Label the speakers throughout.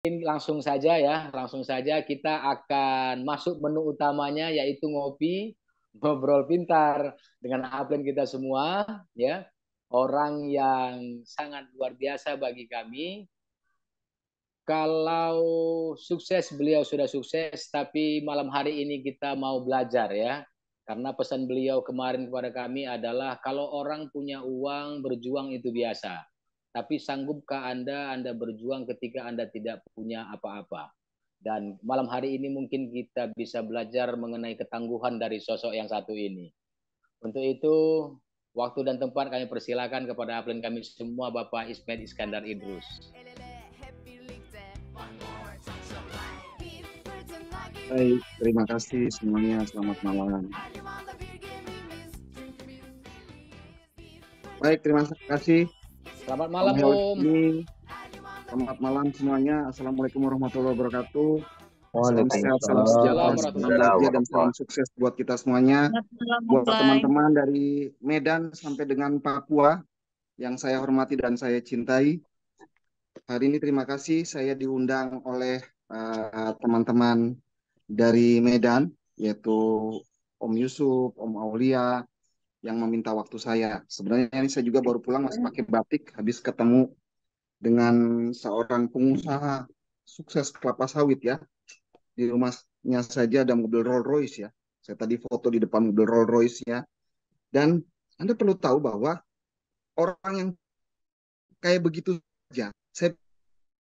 Speaker 1: Langsung saja ya, langsung saja kita akan masuk menu utamanya yaitu ngopi, ngobrol pintar dengan upline kita semua ya. Orang yang sangat luar biasa bagi kami. Kalau sukses beliau sudah sukses, tapi malam hari ini kita mau belajar ya. Karena pesan beliau kemarin kepada kami adalah kalau orang punya uang berjuang itu biasa. Tapi sanggupkah Anda berjuang ketika Anda tidak punya apa-apa? Dan malam hari ini mungkin kita bisa belajar mengenai ketangguhan dari sosok yang satu ini. Untuk itu, waktu dan tempat kami persilakan kepada upline kami semua, Bapak Ismet Iskandar Idrus.
Speaker 2: Baik, terima kasih semuanya. Selamat malam. Baik, terima kasih.
Speaker 1: Selamat malam, Om.
Speaker 2: Selamat malam semuanya. Assalamualaikum warahmatullahi wabarakatuh. Salam sehat,
Speaker 3: Waalaikumsalam
Speaker 2: salam sejahtera, salam
Speaker 1: warahmatullahi
Speaker 2: bahagia, dan salam sukses buat kita semuanya. Buat teman-teman dari Medan sampai dengan Papua yang saya hormati dan saya cintai. Hari ini terima kasih saya diundang oleh teman-teman dari Medan, yaitu Om Yusuf, Om Aulia, yang meminta waktu saya. Sebenarnya ini saya juga baru pulang masih pakai batik, habis ketemu dengan seorang pengusaha sukses kelapa sawit ya. Di rumahnya saja ada mobil Rolls Royce ya. Saya tadi foto di depan mobil Rolls Royce ya. Dan Anda perlu tahu bahwa orang yang kayak begitu saja, saya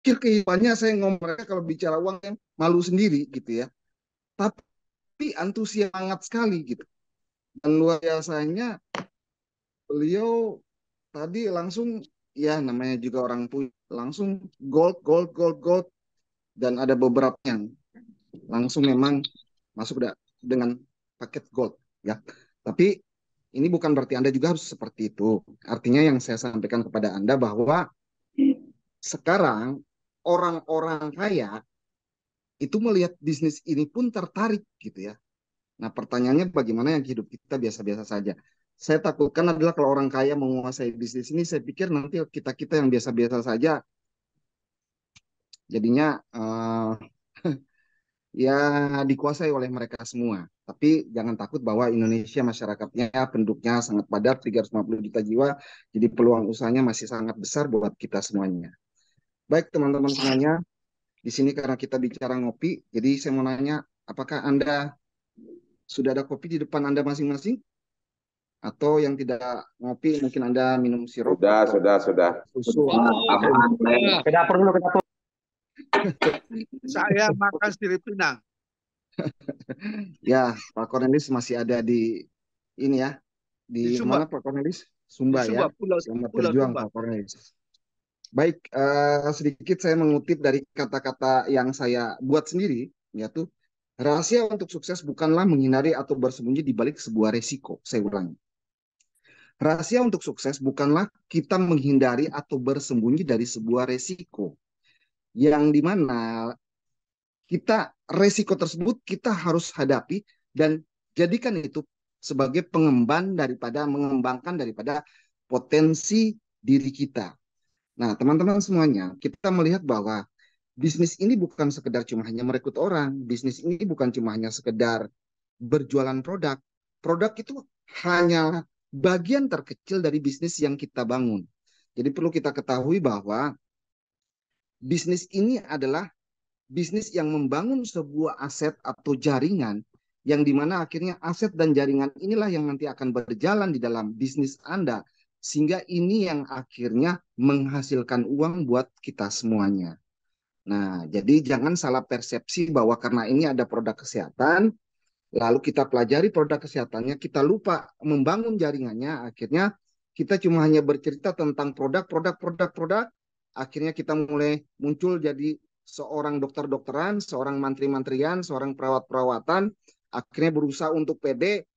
Speaker 2: pikir kehidupannya saya ngomong mereka kalau bicara uang yang malu sendiri gitu ya. Tapi antusias sangat sekali gitu. Dan luar biasanya beliau tadi langsung ya namanya juga orang punya langsung gold gold gold gold dan ada beberapa yang langsung memang masuk dengan paket gold ya. Tapi ini bukan berarti Anda juga harus seperti itu. Artinya yang saya sampaikan kepada Anda bahwa sekarang orang-orang kaya itu melihat bisnis ini pun tertarik gitu ya. Nah, pertanyaannya bagaimana yang hidup kita biasa-biasa saja. Saya takutkan adalah kalau orang kaya menguasai bisnis ini, saya pikir nanti kita-kita yang biasa-biasa saja jadinya ya dikuasai oleh mereka semua. Tapi jangan takut bahwa Indonesia masyarakatnya, penduduknya sangat padat, 350 juta jiwa, jadi peluang usahanya masih sangat besar buat kita semuanya. Baik teman-teman semuanya, di sini karena kita bicara ngopi, jadi saya mau nanya, apakah Anda sudah ada kopi di depan Anda masing-masing? Atau yang tidak ngopi, mungkin Anda minum sirup?
Speaker 3: Sudah.
Speaker 2: Susu.
Speaker 3: Ke dapur dulu, ke dapur.
Speaker 4: Saya makan sirip pinang.
Speaker 2: Ya, Pak Cornelis masih ada di ini ya. Di mana Pak Cornelis? Sumba ya. Selamat berjuang Pak Cornelis. Baik, sedikit saya mengutip dari kata-kata yang saya buat sendiri, yaitu rahasia untuk sukses bukanlah menghindari atau bersembunyi di balik sebuah resiko. Saya ulangi. Rahasia untuk sukses bukanlah kita menghindari atau bersembunyi dari sebuah resiko. Yang dimana resiko tersebut kita harus hadapi dan jadikan itu sebagai mengembangkan daripada potensi diri kita. Nah, teman-teman semuanya, kita melihat bahwa bisnis ini bukan sekedar cuma hanya merekrut orang, bisnis ini bukan cuma hanya sekedar berjualan produk. Produk itu hanya bagian terkecil dari bisnis yang kita bangun. Jadi perlu kita ketahui bahwa bisnis ini adalah bisnis yang membangun sebuah aset atau jaringan yang dimana akhirnya aset dan jaringan inilah yang nanti akan berjalan di dalam bisnis Anda sehingga ini yang akhirnya menghasilkan uang buat kita semuanya. Nah, jadi jangan salah persepsi bahwa karena ini ada produk kesehatan, lalu kita pelajari produk kesehatannya, kita lupa membangun jaringannya, akhirnya kita cuma hanya bercerita tentang produk, akhirnya kita mulai muncul jadi seorang dokter-dokteran, seorang mantri-mantrian, seorang perawat-perawatan, akhirnya berusaha untuk pede,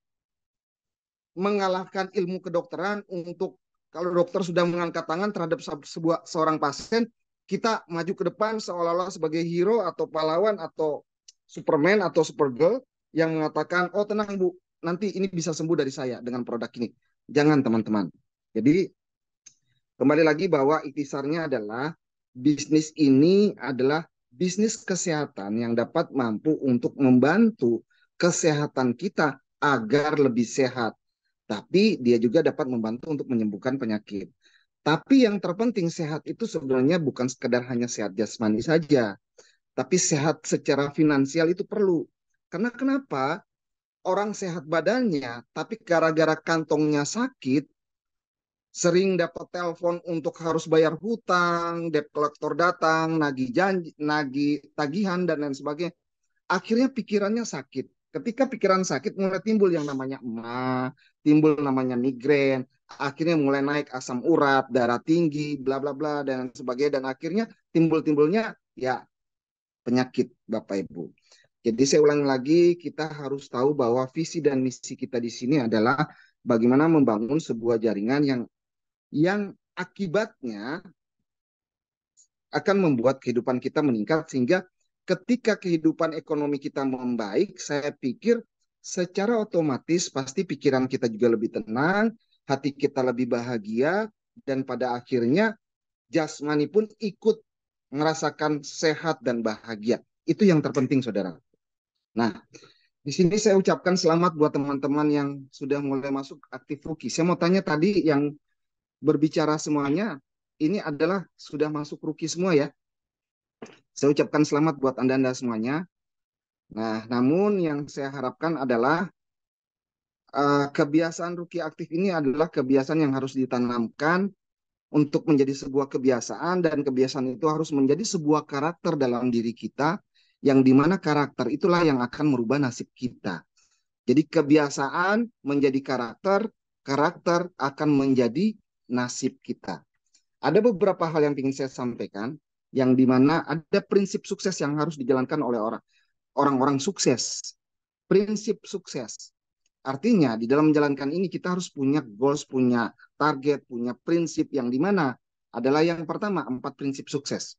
Speaker 2: mengalahkan ilmu kedokteran untuk kalau dokter sudah mengangkat tangan terhadap seorang pasien, kita maju ke depan seolah-olah sebagai hero atau pahlawan atau Superman atau Supergirl yang mengatakan, oh tenang Bu, nanti ini bisa sembuh dari saya dengan produk ini. Jangan teman-teman. Jadi kembali lagi bahwa ikhtisarnya adalah bisnis ini adalah bisnis kesehatan yang dapat mampu untuk membantu kesehatan kita agar lebih sehat. Tapi dia juga dapat membantu untuk menyembuhkan penyakit. Tapi yang terpenting sehat itu sebenarnya bukan sekedar hanya sehat jasmani saja, tapi sehat secara finansial itu perlu. Karena kenapa? Orang sehat badannya, tapi gara-gara kantongnya sakit, sering dapat telepon untuk harus bayar hutang, debt collector datang, nagih janji, nagih tagihan dan lain sebagainya. Akhirnya pikirannya sakit. Ketika pikiran sakit mulai timbul yang namanya emah, timbul namanya migrain, akhirnya mulai naik asam urat, darah tinggi, bla bla bla dan sebagainya, dan akhirnya timbulnya ya penyakit Bapak Ibu. Jadi saya ulang lagi, kita harus tahu bahwa visi dan misi kita di sini adalah bagaimana membangun sebuah jaringan yang akibatnya akan membuat kehidupan kita meningkat, sehingga ketika kehidupan ekonomi kita membaik, saya pikir secara otomatis pasti pikiran kita juga lebih tenang, hati kita lebih bahagia, dan pada akhirnya jasmani pun ikut merasakan sehat dan bahagia. Itu yang terpenting, saudara. Nah, di sini saya ucapkan selamat buat teman-teman yang sudah mulai masuk aktif Ruki. Saya mau tanya tadi yang berbicara semuanya, ini adalah sudah masuk Ruki semua ya? Saya ucapkan selamat buat Anda-Anda semuanya. Nah, namun yang saya harapkan adalah kebiasaan Ruki aktif ini adalah kebiasaan yang harus ditanamkan untuk menjadi sebuah kebiasaan, dan kebiasaan itu harus menjadi sebuah karakter dalam diri kita, yang dimana karakter itulah yang akan merubah nasib kita. Jadi kebiasaan menjadi karakter, karakter akan menjadi nasib kita. Ada beberapa hal yang ingin saya sampaikan, yang dimana ada prinsip sukses yang harus dijalankan oleh orang-orang sukses. Prinsip sukses. Artinya di dalam menjalankan ini kita harus punya goals, punya target, punya prinsip, yang dimana adalah yang pertama, 4 prinsip sukses.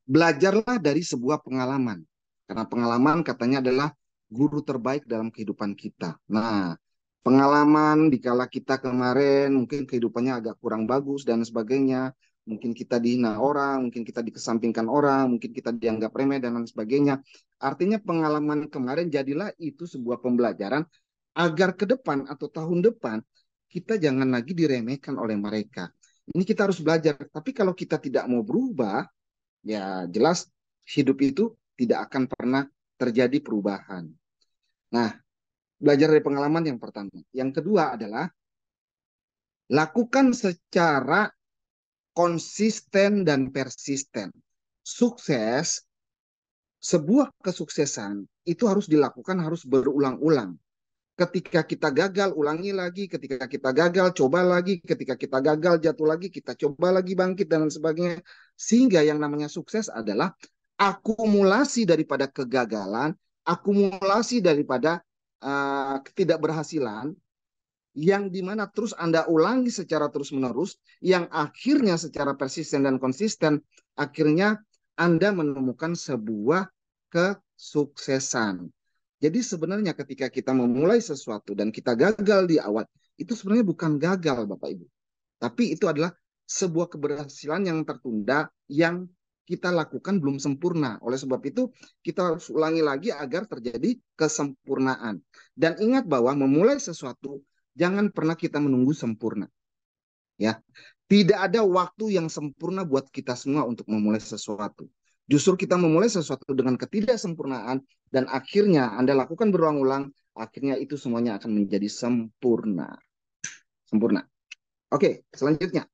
Speaker 2: Belajarlah dari sebuah pengalaman. Karena pengalaman katanya adalah guru terbaik dalam kehidupan kita. Nah, pengalaman dikala kita kemarin mungkin kehidupannya agak kurang bagus dan sebagainya, mungkin kita dihina orang, mungkin kita dikesampingkan orang, mungkin kita dianggap remeh dan lain sebagainya. Artinya pengalaman kemarin jadilah itu sebuah pembelajaran agar ke depan atau tahun depan kita jangan lagi diremehkan oleh mereka. Ini kita harus belajar. Tapi kalau kita tidak mau berubah, ya jelas hidup itu tidak akan pernah terjadi perubahan. Nah, belajar dari pengalaman yang pertama. Yang kedua adalah lakukan secara konsisten dan persisten. Sukses, sebuah kesuksesan itu harus dilakukan, harus berulang-ulang. Ketika kita gagal, ulangi lagi. Ketika kita gagal, coba lagi. Ketika kita gagal, jatuh lagi. Kita coba lagi bangkit dan sebagainya. Sehingga yang namanya sukses adalah akumulasi daripada kegagalan, akumulasi daripada ketidakberhasilan, yang dimana terus Anda ulangi secara terus-menerus, yang akhirnya secara persisten dan konsisten, akhirnya Anda menemukan sebuah kesuksesan. Jadi sebenarnya ketika kita memulai sesuatu dan kita gagal di awal, itu sebenarnya bukan gagal Bapak Ibu. Tapi itu adalah sebuah keberhasilan yang tertunda, yang kita lakukan belum sempurna. Oleh sebab itu kita harus ulangi lagi agar terjadi kesempurnaan. Dan ingat bahwa memulai sesuatu jangan pernah kita menunggu sempurna. Ya, tidak ada waktu yang sempurna buat kita semua untuk memulai sesuatu. Justru kita memulai sesuatu dengan ketidaksempurnaan, dan akhirnya Anda lakukan berulang-ulang, akhirnya itu semuanya akan menjadi sempurna. Sempurna. Oke, selanjutnya.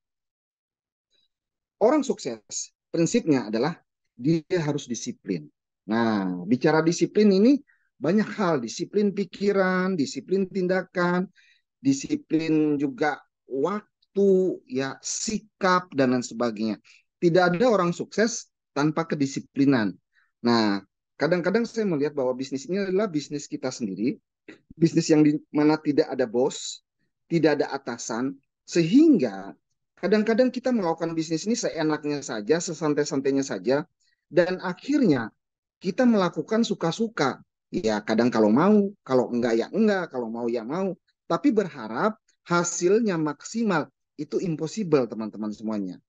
Speaker 2: Orang sukses, prinsipnya adalah dia harus disiplin. Nah, bicara disiplin ini banyak hal. Disiplin pikiran, disiplin tindakan, disiplin juga waktu, ya, sikap, dan lain sebagainya. Tidak ada orang sukses tanpa kedisiplinan. Nah, kadang-kadang saya melihat bahwa bisnis ini adalah bisnis kita sendiri, bisnis yang di mana tidak ada bos, tidak ada atasan, sehingga kadang-kadang kita melakukan bisnis ini seenaknya saja, sesantai-santainya saja, dan akhirnya kita melakukan suka-suka. Ya, kadang kalau mau, kalau enggak ya enggak, kalau mau ya mau. Tapi berharap hasilnya maksimal, itu impossible teman-teman semuanya.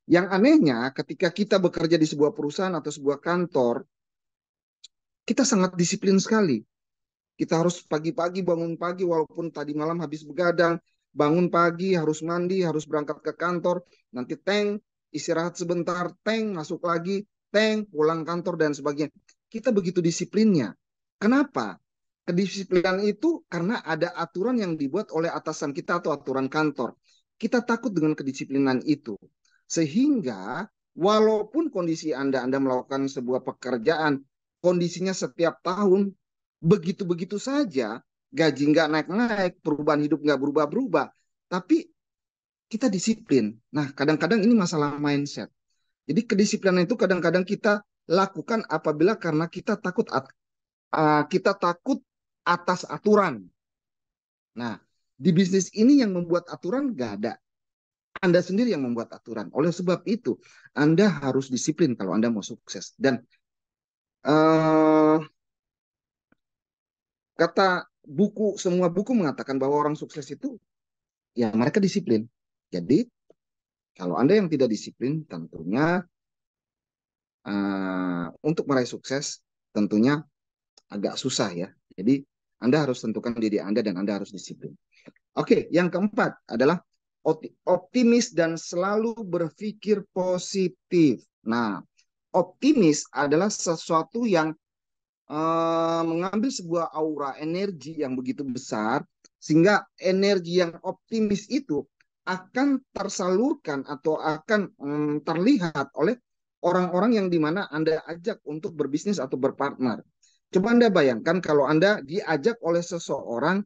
Speaker 2: Yang anehnya ketika kita bekerja di sebuah perusahaan atau sebuah kantor, kita sangat disiplin sekali. Kita harus pagi-pagi bangun pagi walaupun tadi malam habis begadang, bangun pagi, harus mandi, harus berangkat ke kantor, nanti istirahat sebentar, masuk lagi, pulang kantor dan sebagainya. Kita begitu disiplinnya. Kenapa? Kedisiplinan itu karena ada aturan yang dibuat oleh atasan kita atau aturan kantor. Kita takut dengan kedisiplinan itu. Sehingga walaupun kondisi Anda melakukan sebuah pekerjaan, kondisinya setiap tahun begitu-begitu saja, gaji nggak naik-naik, perubahan hidup nggak berubah-berubah, tapi kita disiplin. Nah, kadang-kadang ini masalah mindset. Jadi kedisiplinan itu kadang-kadang kita lakukan apabila karena kita takut atas aturan. Nah, di bisnis ini yang membuat aturan nggak ada. Anda sendiri yang membuat aturan. Oleh sebab itu, Anda harus disiplin kalau Anda mau sukses. Dan kata semua buku mengatakan bahwa orang sukses itu ya mereka disiplin. Jadi kalau Anda yang tidak disiplin, tentunya untuk meraih sukses tentunya agak susah ya. Jadi Anda harus tentukan diri Anda dan Anda harus disiplin. Oke, yang keempat adalah optimis dan selalu berpikir positif. Nah, optimis adalah sesuatu yang mengambil sebuah aura energi yang begitu besar, sehingga energi yang optimis itu akan tersalurkan atau akan terlihat oleh orang-orang yang dimana Anda ajak untuk berbisnis atau berpartner. Coba Anda bayangkan kalau Anda diajak oleh seseorang,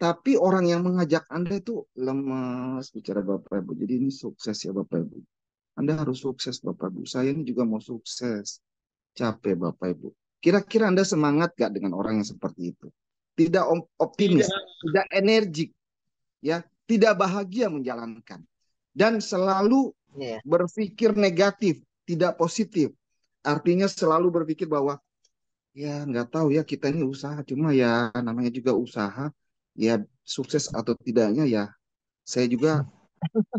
Speaker 2: tapi orang yang mengajak Anda itu lemas bicara Bapak Ibu. Jadi ini sukses ya Bapak Ibu. Anda harus sukses Bapak Ibu. Saya ini juga mau sukses. Capek Bapak Ibu. Kira-kira Anda semangat gak dengan orang yang seperti itu? Tidak optimis, tidak energik, ya, tidak bahagia menjalankan, dan selalu berpikir negatif, tidak positif. Artinya selalu berpikir bahwa ya nggak tahu ya kita ini usaha, cuma ya namanya juga usaha, ya sukses atau tidaknya ya saya juga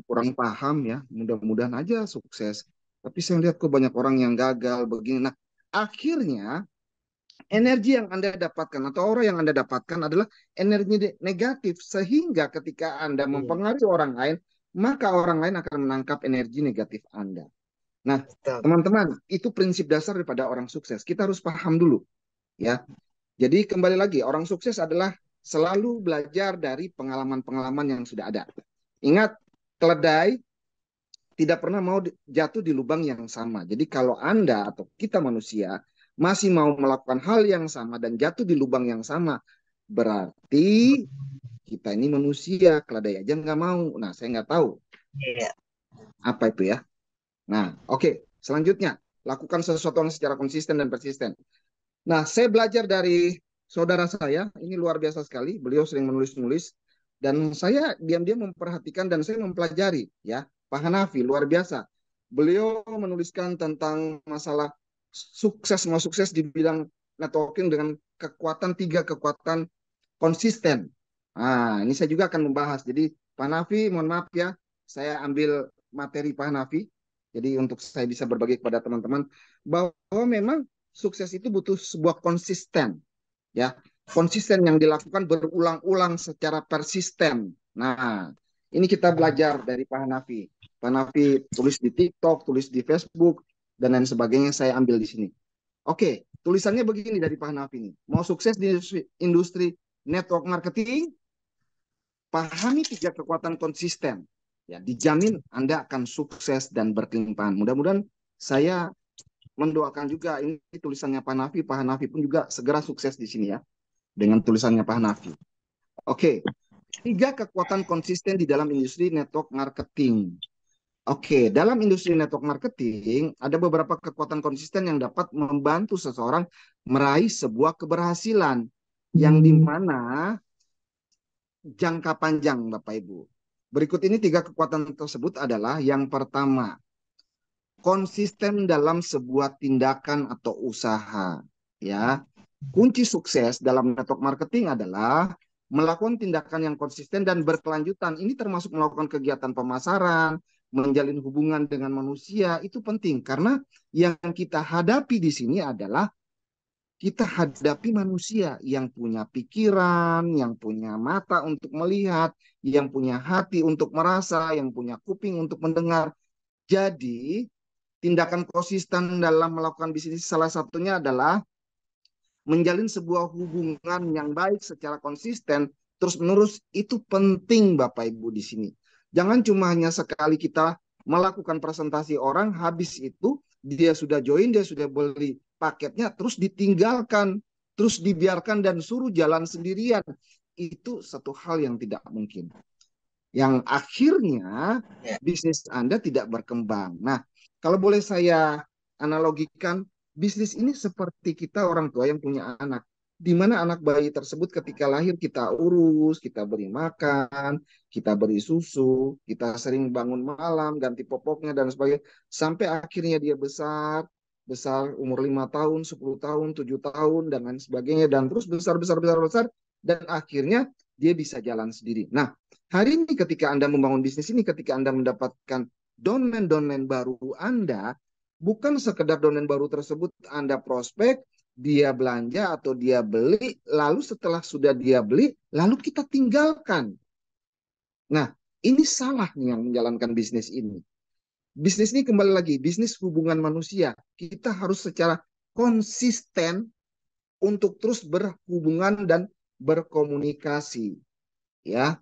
Speaker 2: kurang paham ya. Mudah-mudahan aja sukses. Tapi saya lihat kok banyak orang yang gagal begini. Nah, akhirnya energi yang Anda dapatkan atau aura yang Anda dapatkan adalah energi negatif, sehingga ketika Anda mempengaruhi orang lain, maka orang lain akan menangkap energi negatif Anda. Nah, teman-teman, itu prinsip dasar daripada orang sukses. Kita harus paham dulu, ya. Jadi kembali lagi, orang sukses adalah selalu belajar dari pengalaman-pengalaman yang sudah ada. Ingat, keledai tidak pernah mau jatuh di lubang yang sama. Jadi kalau Anda atau kita manusia masih mau melakukan hal yang sama dan jatuh di lubang yang sama, berarti kita ini manusia, keledai aja nggak mau. Nah, saya nggak tahu apa itu ya. Nah, oke. Selanjutnya, lakukan sesuatu yang secara konsisten dan persisten. Nah, saya belajar dari saudara saya, ini luar biasa sekali. Beliau sering menulis-nulis, dan saya diam-diam memperhatikan dan saya mempelajari, ya. Pak Hanafi, luar biasa. Beliau menuliskan tentang masalah mau sukses di bidang networking dengan tiga kekuatan konsisten. Nah, ini saya juga akan membahas. Jadi, Pak Hanafi, mohon maaf ya, saya ambil materi Pak Hanafi. Jadi untuk saya bisa berbagi kepada teman-teman bahwa memang sukses itu butuh sebuah konsisten, ya, konsisten yang dilakukan berulang-ulang secara persisten. Nah, ini kita belajar dari Pak Hanafi. Pak Hanafi tulis di TikTok, tulis di Facebook, dan lain sebagainya saya ambil di sini. Oke, tulisannya begini dari Pak Hanafi ini. Mau sukses di industri network marketing, pahami tiga kekuatan konsisten. Ya, dijamin Anda akan sukses dan berkelimpahan. Mudah-mudahan saya mendoakan juga ini tulisannya Pak Hanafi pun juga segera sukses di sini ya dengan tulisannya Pak Hanafi. Oke, tiga kekuatan konsisten di dalam industri network marketing. Oke, dalam industri network marketing ada beberapa kekuatan konsisten yang dapat membantu seseorang meraih sebuah keberhasilan yang dimana jangka panjang, Bapak Ibu. Berikut ini tiga kekuatan tersebut adalah yang pertama, konsisten dalam sebuah tindakan atau usaha, ya. Kunci sukses dalam network marketing adalah melakukan tindakan yang konsisten dan berkelanjutan. Ini termasuk melakukan kegiatan pemasaran, menjalin hubungan dengan manusia itu penting karena yang kita hadapi di sini adalah kita hadapi manusia yang punya pikiran, yang punya mata untuk melihat, yang punya hati untuk merasa, yang punya kuping untuk mendengar. Jadi, tindakan konsisten dalam melakukan bisnis salah satunya adalah menjalin sebuah hubungan yang baik secara konsisten terus-menerus. Itu penting Bapak Ibu di sini. Jangan cuma hanya sekali kita melakukan presentasi orang, habis itu dia sudah join, dia sudah beli paketnya, terus ditinggalkan, terus dibiarkan dan suruh jalan sendirian. Itu satu hal yang tidak mungkin. Yang akhirnya bisnis Anda tidak berkembang. Nah, kalau boleh saya analogikan, bisnis ini seperti kita orang tua yang punya anak. Di mana anak bayi tersebut ketika lahir kita urus, kita beri makan, kita beri susu, kita sering bangun malam, ganti popoknya dan sebagainya. Sampai akhirnya dia besar, besar umur 5 tahun, 10 tahun, 7 tahun, dan lain sebagainya. Dan terus besar, besar, besar, besar. Dan akhirnya dia bisa jalan sendiri. Nah, hari ini ketika Anda membangun bisnis ini, ketika Anda mendapatkan domain-domain baru Anda, bukan sekedar domain baru tersebut Anda prospek, dia belanja atau dia beli, lalu setelah sudah dia beli, lalu kita tinggalkan. Nah, ini salah nih yang menjalankan bisnis ini. Bisnis ini kembali lagi, bisnis hubungan manusia. Kita harus secara konsisten untuk terus berhubungan dan berkomunikasi. Ya,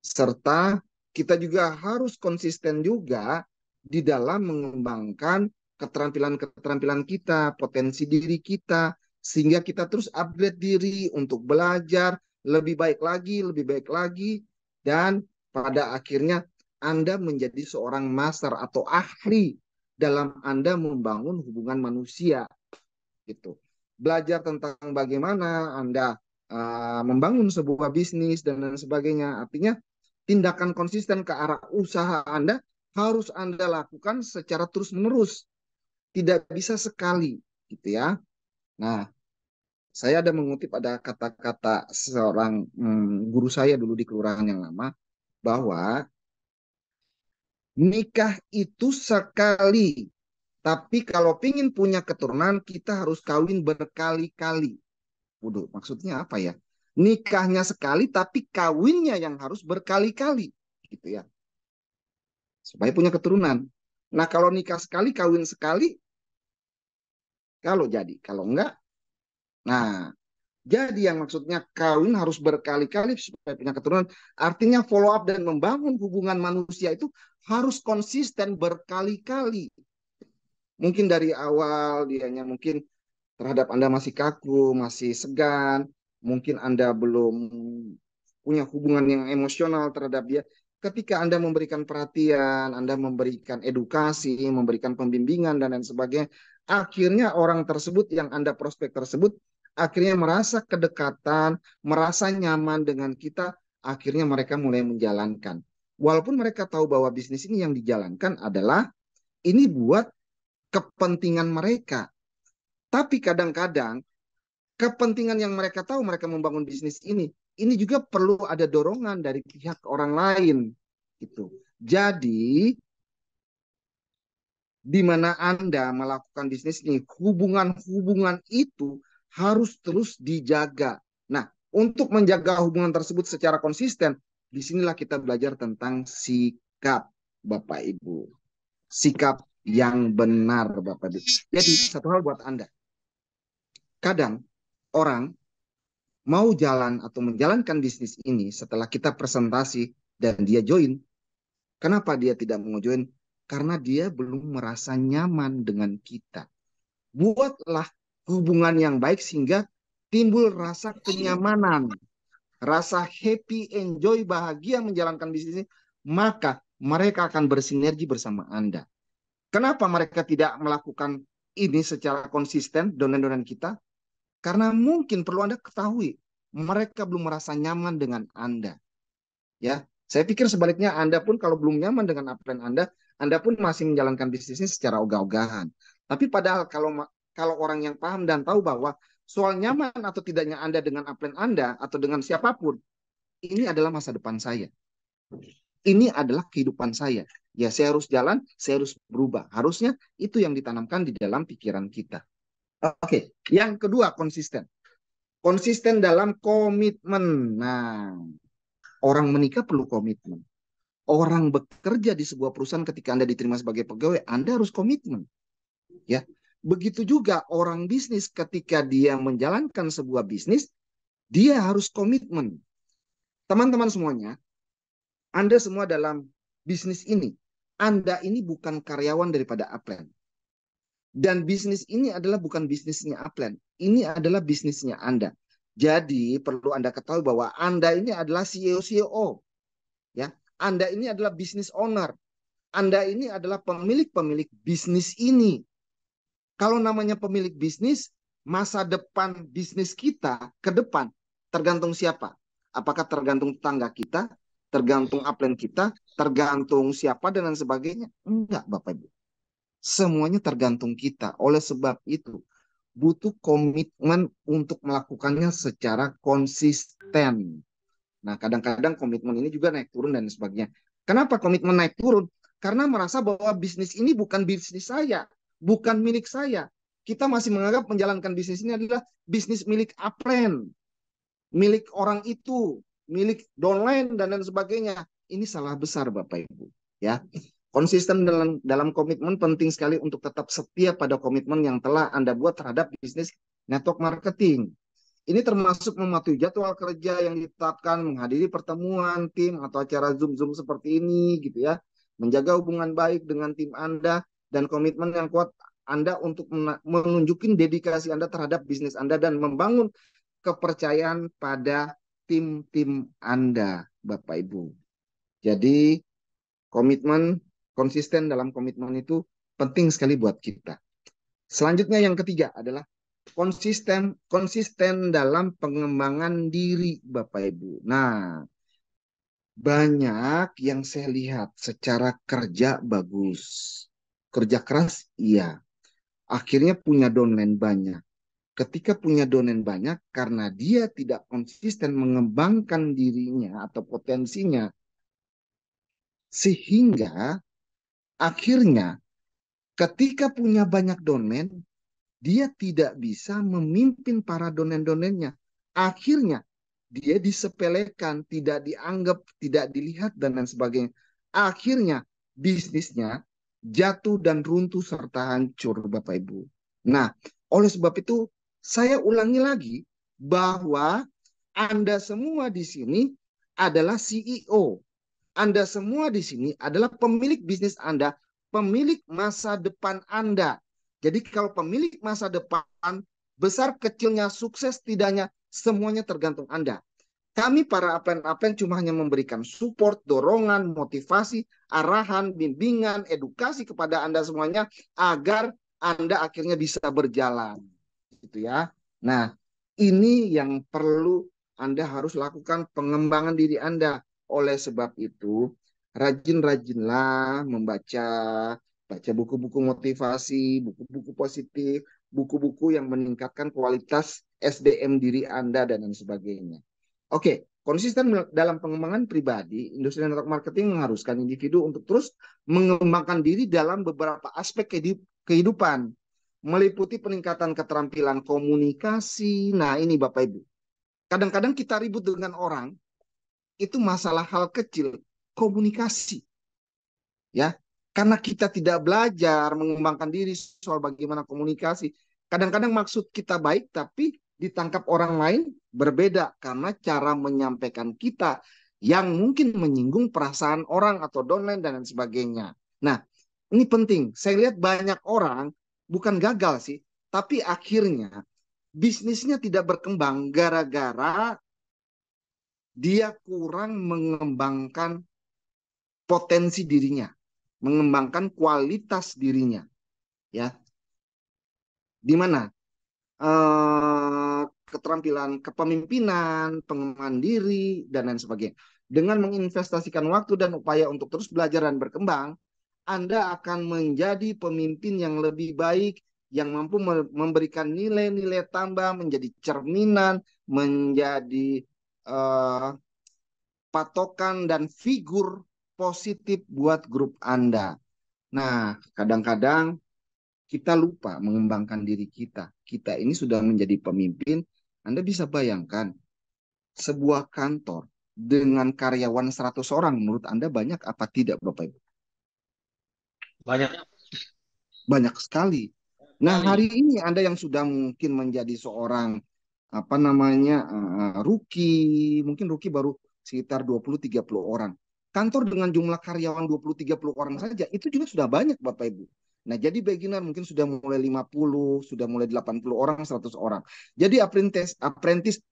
Speaker 2: serta kita juga harus konsisten juga di dalam mengembangkan keterampilan-keterampilan kita, potensi diri kita, sehingga kita terus upgrade diri untuk belajar lebih baik lagi, dan pada akhirnya Anda menjadi seorang master atau ahli dalam Anda membangun hubungan manusia. Gitu. Belajar tentang bagaimana Anda membangun sebuah bisnis dan lain sebagainya. Artinya tindakan konsisten ke arah usaha Anda harus Anda lakukan secara terus-menerus. Tidak bisa sekali, gitu ya. Nah, saya ada mengutip ada kata-kata seorang guru saya dulu di kelurahan yang lama, bahwa nikah itu sekali, tapi kalau ingin punya keturunan kita harus kawin berkali-kali. Waduh, maksudnya apa ya? Nikahnya sekali, tapi kawinnya yang harus berkali-kali, gitu ya. Supaya punya keturunan. Nah, kalau nikah sekali, kawin sekali, kalau jadi. Kalau enggak, nah, jadi yang maksudnya kawin harus berkali-kali supaya punya keturunan. Artinya follow up dan membangun hubungan manusia itu harus konsisten berkali-kali. Mungkin dari awal dianya mungkin terhadap Anda masih kaku, masih segan, mungkin Anda belum punya hubungan yang emosional terhadap dia. Ketika Anda memberikan perhatian, Anda memberikan edukasi, memberikan pembimbingan, dan lain sebagainya, akhirnya orang tersebut yang Anda prospek tersebut, akhirnya merasa kedekatan, merasa nyaman dengan kita, akhirnya mereka mulai menjalankan. Walaupun mereka tahu bahwa bisnis ini yang dijalankan adalah ini buat kepentingan mereka. Tapi kadang-kadang kepentingan yang mereka tahu mereka membangun bisnis ini juga perlu ada dorongan dari pihak orang lain, gitu. Jadi di mana Anda melakukan bisnis ini, hubungan-hubungan itu harus terus dijaga. Nah, untuk menjaga hubungan tersebut secara konsisten, disinilah kita belajar tentang sikap, Bapak Ibu. Sikap yang benar, Bapak Ibu. Jadi satu hal buat Anda. Kadang orang mau jalan atau menjalankan bisnis ini setelah kita presentasi dan dia join. Kenapa dia tidak mau join? Karena dia belum merasa nyaman dengan kita. Buatlah hubungan yang baik sehingga timbul rasa kenyamanan, rasa happy, enjoy, bahagia menjalankan bisnis ini. Maka mereka akan bersinergi bersama Anda. Kenapa mereka tidak melakukan ini secara konsisten, donen-donen kita? Karena mungkin perlu Anda ketahui, mereka belum merasa nyaman dengan Anda. Ya, saya pikir sebaliknya Anda pun kalau belum nyaman dengan upline Anda pun masih menjalankan bisnisnya secara ogah-ogahan. Tapi padahal kalau orang yang paham dan tahu bahwa soal nyaman atau tidaknya Anda dengan upline Anda atau dengan siapapun, ini adalah masa depan saya. Ini adalah kehidupan saya. Ya, saya harus jalan, saya harus berubah. Harusnya itu yang ditanamkan di dalam pikiran kita. Oke, yang kedua konsisten. Konsisten dalam komitmen. Nah, orang menikah perlu komitmen. Orang bekerja di sebuah perusahaan ketika Anda diterima sebagai pegawai, Anda harus komitmen. Ya, begitu juga orang bisnis ketika dia menjalankan sebuah bisnis, dia harus komitmen. Teman-teman semuanya, Anda semua dalam bisnis ini, Anda ini bukan karyawan daripada Upland. Dan bisnis ini adalah bukan bisnisnya Upland. Ini adalah bisnisnya Anda. Jadi perlu Anda ketahui bahwa Anda ini adalah CEO. Ya, Anda ini adalah business owner. Anda ini adalah pemilik bisnis ini. Kalau namanya pemilik bisnis, masa depan bisnis kita ke depan tergantung siapa? Apakah tergantung tetangga kita, tergantung upline kita, tergantung siapa dan lain sebagainya? Enggak, Bapak Ibu. Semuanya tergantung kita. Oleh sebab itu, butuh komitmen untuk melakukannya secara konsisten. Nah, kadang-kadang komitmen ini juga naik turun dan sebagainya. Kenapa komitmen naik turun? Karena merasa bahwa bisnis ini bukan bisnis saya, bukan milik saya. Kita masih menganggap menjalankan bisnis ini adalah bisnis milik Upland, milik orang itu, milik downline dan lain sebagainya. Ini salah besar, Bapak Ibu. Ya, konsisten dalam komitmen penting sekali untuk tetap setia pada komitmen yang telah Anda buat terhadap bisnis network marketing. Ini termasuk mematuhi jadwal kerja yang ditetapkan, menghadiri pertemuan tim atau acara Zoom seperti ini gitu ya. Menjaga hubungan baik dengan tim Anda dan komitmen yang kuat Anda untuk menunjukin dedikasi Anda terhadap bisnis Anda dan membangun kepercayaan pada tim-tim Anda, Bapak Ibu. Jadi komitmen, konsisten dalam komitmen itu penting sekali buat kita. Selanjutnya yang ketiga adalah konsisten dalam pengembangan diri, Bapak Ibu. Nah, banyak yang saya lihat secara kerja bagus. Kerja keras, iya. Akhirnya punya downline banyak. Ketika punya downline banyak, karena dia tidak konsisten mengembangkan dirinya atau potensinya, sehingga akhirnya ketika punya banyak downline, dia tidak bisa memimpin para donen-donennya. Akhirnya dia disepelekan, tidak dianggap, tidak dilihat dan lain sebagainya. Akhirnya bisnisnya jatuh dan runtuh serta hancur, Bapak Ibu. Nah, oleh sebab itu saya ulangi lagi bahwa Anda semua di sini adalah CEO. Anda semua di sini adalah pemilik bisnis Anda, pemilik masa depan Anda. Jadi kalau pemilik masa depan, besar kecilnya, sukses tidaknya, semuanya tergantung Anda. Kami para apen-apen cuma hanya memberikan support, dorongan, motivasi, arahan, bimbingan, edukasi kepada Anda semuanya agar Anda akhirnya bisa berjalan. Gitu ya. Nah, ini yang perlu Anda harus lakukan pengembangan diri Anda. Oleh sebab itu, rajin-rajinlah membaca, baca buku-buku motivasi, buku-buku positif, buku-buku yang meningkatkan kualitas SDM diri Anda dan lain sebagainya. Oke, konsisten dalam pengembangan pribadi, industri network marketing mengharuskan individu untuk terus mengembangkan diri dalam beberapa aspek kehidupan, meliputi peningkatan keterampilan komunikasi. Nah, ini Bapak Ibu. Kadang-kadang kita ribut dengan orang, itu masalah hal kecil, komunikasi. Ya, karena kita tidak belajar mengembangkan diri soal bagaimana komunikasi. Kadang-kadang maksud kita baik, tapi ditangkap orang lain berbeda karena cara menyampaikan kita yang mungkin menyinggung perasaan orang atau downline dan lain sebagainya. Nah, ini penting. Saya lihat banyak orang bukan gagal sih, tapi akhirnya bisnisnya tidak berkembang gara-gara dia kurang mengembangkan potensi dirinya, mengembangkan kualitas dirinya, ya. Di mana keterampilan kepemimpinan, pengembangan diri dan lain sebagainya. Dengan menginvestasikan waktu dan upaya untuk terus belajar dan berkembang, Anda akan menjadi pemimpin yang lebih baik, yang mampu memberikan nilai-nilai tambah, menjadi cerminan, menjadi patokan dan figur positif buat grup Anda. Nah, kadang-kadang kita lupa mengembangkan diri kita. Kita ini sudah menjadi pemimpin. Anda bisa bayangkan sebuah kantor dengan karyawan 100 orang, menurut Anda banyak apa tidak, Bapak Ibu?
Speaker 3: Banyak.
Speaker 2: Banyak sekali. Nah, hari ini Anda yang sudah mungkin menjadi seorang rookie, mungkin rookie baru sekitar 20-30 orang. Kantor dengan jumlah karyawan 20-30 orang saja itu juga sudah banyak, Bapak Ibu. Nah, jadi beginner mungkin sudah mulai 50, sudah mulai 80 orang, 100 orang. Jadi apprentice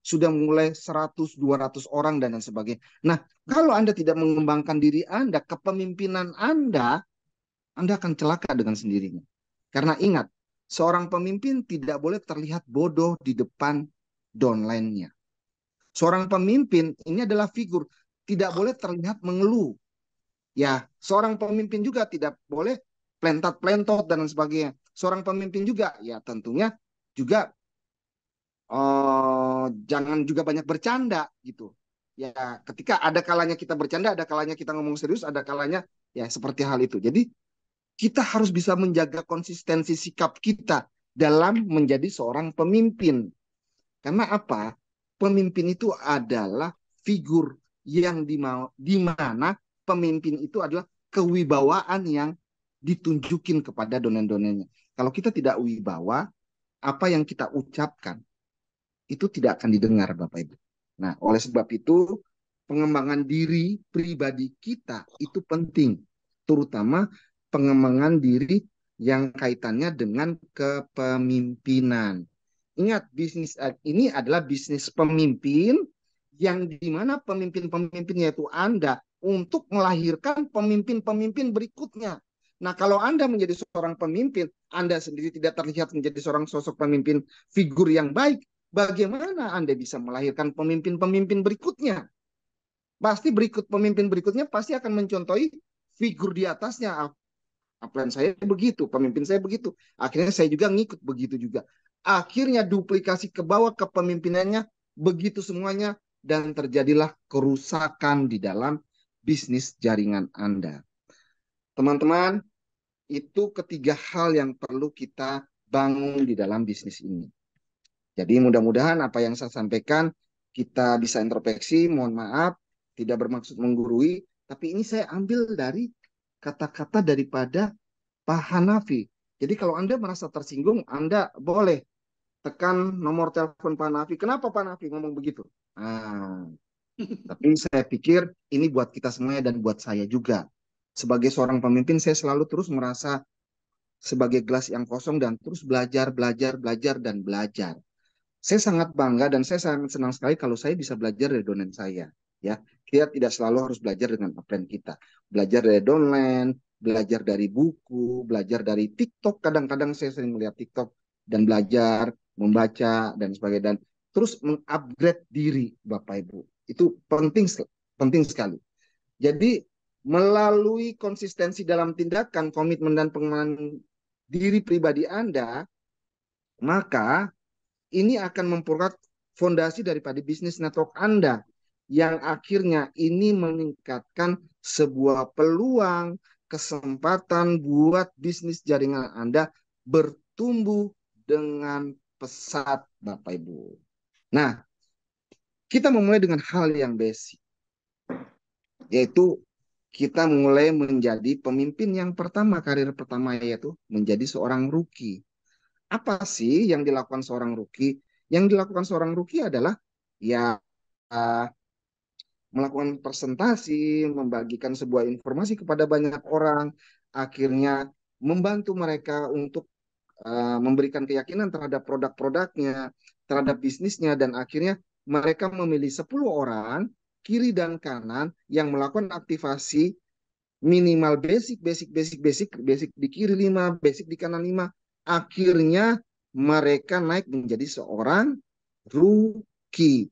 Speaker 2: sudah mulai 100-200 orang dan lain sebagainya. Nah, kalau Anda tidak mengembangkan diri Anda, kepemimpinan Anda akan celaka dengan sendirinya. Karena ingat, seorang pemimpin tidak boleh terlihat bodoh di depan downline-nya. Seorang pemimpin ini adalah figur, tidak boleh terlihat mengeluh. Ya, seorang pemimpin juga tidak boleh plentot-plentot dan sebagainya. Seorang pemimpin juga, ya tentunya juga jangan juga banyak bercanda gitu. Ya, ketika ada kalanya kita bercanda, ada kalanya kita ngomong serius, ada kalanya ya seperti hal itu. Jadi kita harus bisa menjaga konsistensi sikap kita dalam menjadi seorang pemimpin. Karena apa? Pemimpin itu adalah figur yang di mana pemimpin itu adalah kewibawaan yang ditunjukin kepada donen-donennya. Kalau kita tidak wibawa, apa yang kita ucapkan itu tidak akan didengar, Bapak Ibu. Nah, oleh sebab itu, pengembangan diri pribadi kita itu penting, terutama pengembangan diri yang kaitannya dengan kepemimpinan. Ingat, bisnis ini adalah bisnis pemimpin yang dimana pemimpin-pemimpinnya itu Anda untuk melahirkan pemimpin-pemimpin berikutnya. Nah, kalau Anda menjadi seorang pemimpin, Anda sendiri tidak terlihat menjadi seorang sosok pemimpin figur yang baik, bagaimana Anda bisa melahirkan pemimpin-pemimpin berikutnya? Pasti pemimpin berikutnya pasti akan mencontohi figur di atasnya. Upline saya begitu, pemimpin saya begitu. Akhirnya saya juga ngikut begitu juga. Akhirnya duplikasi ke bawah kepemimpinannya begitu semuanya dan terjadilah kerusakan di dalam bisnis jaringan Anda. Teman-teman, itu ketiga hal yang perlu kita bangun di dalam bisnis ini. Jadi mudah-mudahan apa yang saya sampaikan kita bisa introspeksi, mohon maaf, tidak bermaksud menggurui, tapi ini saya ambil dari kata-kata daripada Pak Hanafi. Jadi kalau Anda merasa tersinggung, Anda boleh tekan nomor telepon Pak Hanafi. Kenapa Pak Hanafi ngomong begitu? Nah, tapi saya pikir ini buat kita semuanya dan buat saya juga. Sebagai seorang pemimpin, saya selalu terus merasa sebagai gelas yang kosong dan terus belajar, belajar, belajar, dan belajar. Saya sangat bangga dan saya sangat senang sekali kalau saya bisa belajar dari donen saya. Ya, kita tidak selalu harus belajar dengan upline kita. Belajar dari donen, belajar dari buku, belajar dari TikTok. Kadang-kadang saya sering melihat TikTok dan belajar, membaca dan sebagainya dan terus mengupgrade diri, Bapak Ibu. Itu penting sekali. Jadi melalui konsistensi dalam tindakan, komitmen dan pengembangan diri pribadi Anda, maka ini akan memperkuat fondasi daripada bisnis network Anda yang akhirnya ini meningkatkan sebuah peluang kesempatan buat bisnis jaringan Anda bertumbuh dengan pesat, Bapak Ibu. Nah, kita memulai dengan hal yang basic, yaitu kita mulai menjadi pemimpin yang pertama, karir pertama yaitu menjadi seorang rookie. Apa sih yang dilakukan seorang rookie? Yang dilakukan seorang rookie adalah ya melakukan presentasi, membagikan sebuah informasi kepada banyak orang, akhirnya membantu mereka untuk memberikan keyakinan terhadap produk-produknya, terhadap bisnisnya, dan akhirnya mereka memilih 10 orang kiri dan kanan yang melakukan aktivasi minimal basic di kiri 5, basic di kanan 5. Akhirnya mereka naik menjadi seorang rookie.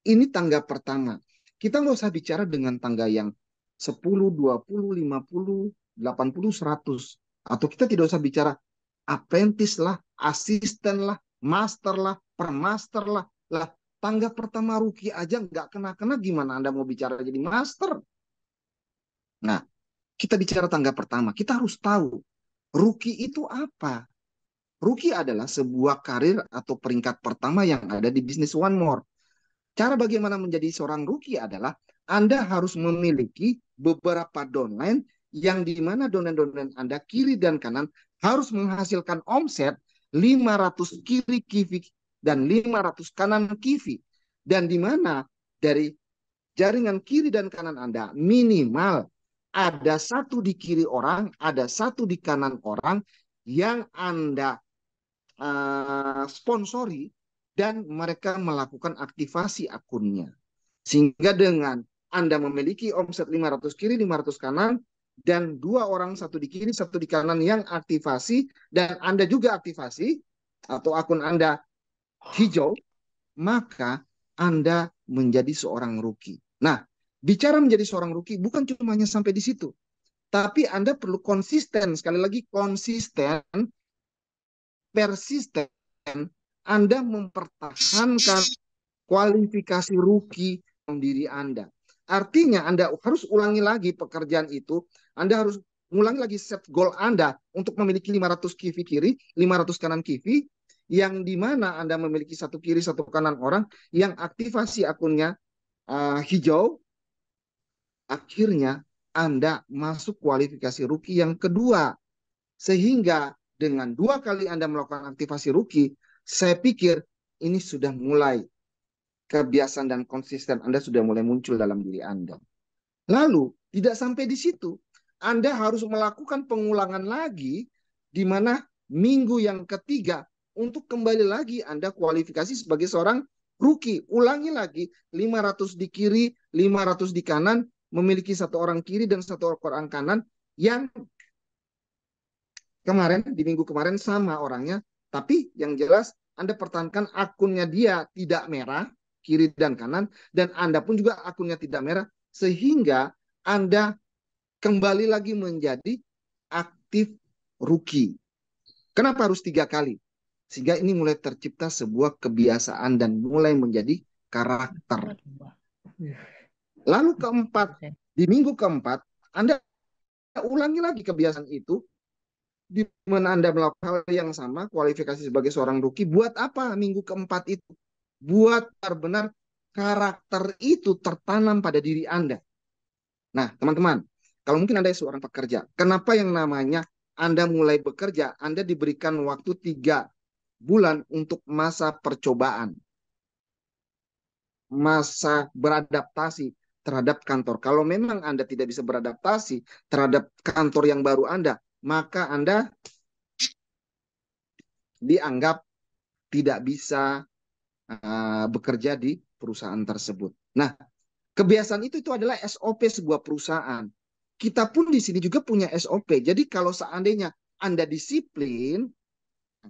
Speaker 2: Ini tangga pertama. Kita nggak usah bicara dengan tangga yang 10, 20, 50, 80, 100. Atau kita tidak usah bicara apprentice lah, asisten lah, master lah, permaster lah. Lah, tangga pertama rookie aja nggak kena-kena, gimana Anda mau bicara jadi master? Nah, kita bicara tangga pertama, kita harus tahu rookie itu apa. Rookie adalah sebuah karir atau peringkat pertama yang ada di bisnis One More. Cara bagaimana menjadi seorang rookie adalah Anda harus memiliki beberapa downline yang di mana downline-downline Anda kiri dan kanan harus menghasilkan omset 500 kiri kivi dan 500 kanan kivi. Dan di mana dari jaringan kiri dan kanan Anda minimal ada satu di kiri orang, ada satu di kanan orang yang Anda sponsori dan mereka melakukan aktivasi akunnya. Sehingga dengan Anda memiliki omset 500 kiri, 500 kanan, dan 2 orang, satu di kiri, satu di kanan yang aktivasi, dan Anda juga aktivasi, atau akun Anda hijau, maka Anda menjadi seorang rookie. Nah, bicara menjadi seorang rookie bukan cuma hanya sampai di situ. Tapi Anda perlu konsisten, sekali lagi konsisten, persisten, Anda mempertahankan kualifikasi rookie diri Anda. Artinya Anda harus ulangi lagi pekerjaan itu, Anda harus ulangi lagi set goal Anda untuk memiliki 500 kivi kiri, 500 kanan kivi, yang dimana Anda memiliki satu kiri, satu kanan orang, yang aktivasi akunnya hijau, akhirnya Anda masuk kualifikasi rookie yang kedua. Sehingga dengan 2 kali Anda melakukan aktivasi rookie, saya pikir ini sudah mulai kebiasaan dan konsisten Anda sudah mulai muncul dalam diri Anda. Lalu, tidak sampai di situ. Anda harus melakukan pengulangan lagi di mana minggu yang ketiga untuk kembali lagi Anda kualifikasi sebagai seorang rookie. Ulangi lagi 500 di kiri, 500 di kanan, memiliki satu orang kiri dan satu orang kanan yang kemarin, di minggu kemarin sama orangnya, tapi yang jelas Anda pertahankan akunnya dia tidak merah, kiri dan kanan, dan Anda pun juga akunnya tidak merah, sehingga Anda kembali lagi menjadi aktif rookie. Kenapa harus 3 kali? Sehingga ini mulai tercipta sebuah kebiasaan dan mulai menjadi karakter. Lalu keempat, di minggu keempat, Anda ulangi lagi kebiasaan itu, di mana Anda melakukan hal yang sama, kualifikasi sebagai seorang rookie. Buat apa minggu keempat itu? Buat benar-benar karakter itu tertanam pada diri Anda. Nah, teman-teman, kalau mungkin Anda seorang pekerja, kenapa yang namanya Anda mulai bekerja, Anda diberikan waktu 3 bulan untuk masa percobaan, masa beradaptasi terhadap kantor. Kalau memang Anda tidak bisa beradaptasi terhadap kantor yang baru Anda, maka Anda dianggap tidak bisa bekerja di perusahaan tersebut. Nah, kebiasaan itu adalah SOP sebuah perusahaan. Kita pun di sini juga punya SOP. Jadi kalau seandainya Anda disiplin,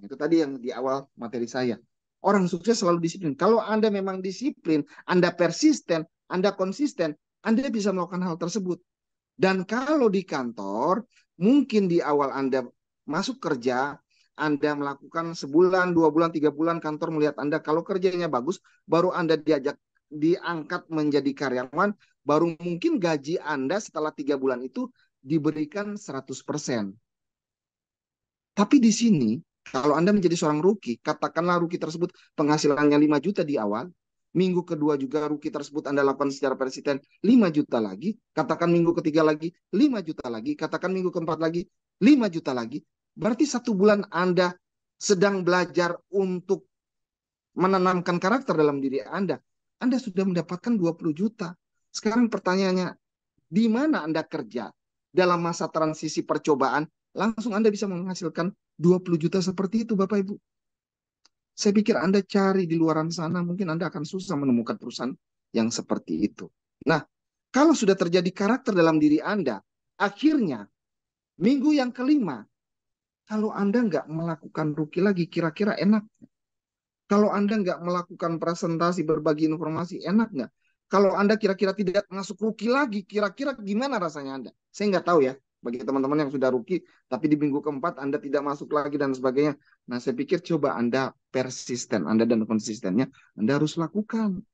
Speaker 2: itu tadi yang di awal materi saya. Orang sukses selalu disiplin. Kalau Anda memang disiplin, Anda persisten, Anda konsisten, Anda bisa melakukan hal tersebut. Dan kalau di kantor, mungkin di awal Anda masuk kerja, Anda melakukan sebulan, 2 bulan, 3 bulan, kantor melihat Anda kalau kerjanya bagus, baru Anda diangkat menjadi karyawan, baru mungkin gaji Anda setelah 3 bulan itu diberikan 100%. Tapi di sini, kalau Anda menjadi seorang rookie, katakanlah rookie tersebut penghasilannya 5 juta di awal, minggu kedua juga rookie tersebut Anda lakukan secara persisten 5 juta lagi, katakan minggu ketiga lagi 5 juta lagi, katakan minggu keempat lagi 5 juta lagi, berarti 1 bulan Anda sedang belajar untuk menanamkan karakter dalam diri Anda sudah mendapatkan 20 juta. Sekarang pertanyaannya, di mana Anda kerja? Dalam masa transisi percobaan, langsung Anda bisa menghasilkan 20 juta seperti itu, Bapak Ibu. Saya pikir Anda cari di luaran sana, mungkin Anda akan susah menemukan perusahaan yang seperti itu. Nah, kalau sudah terjadi karakter dalam diri Anda, akhirnya minggu yang kelima, kalau Anda nggak melakukan rookie lagi, kira-kira enak? Kalau Anda nggak melakukan presentasi, berbagi informasi, enak nggak? Kalau Anda kira-kira tidak masuk rookie lagi, kira-kira gimana rasanya Anda? Saya nggak tahu ya, bagi teman-teman yang sudah rookie, tapi di minggu keempat Anda tidak masuk lagi dan sebagainya. Nah, saya pikir coba Anda persisten, Anda dan konsistennya, Anda harus lakukan.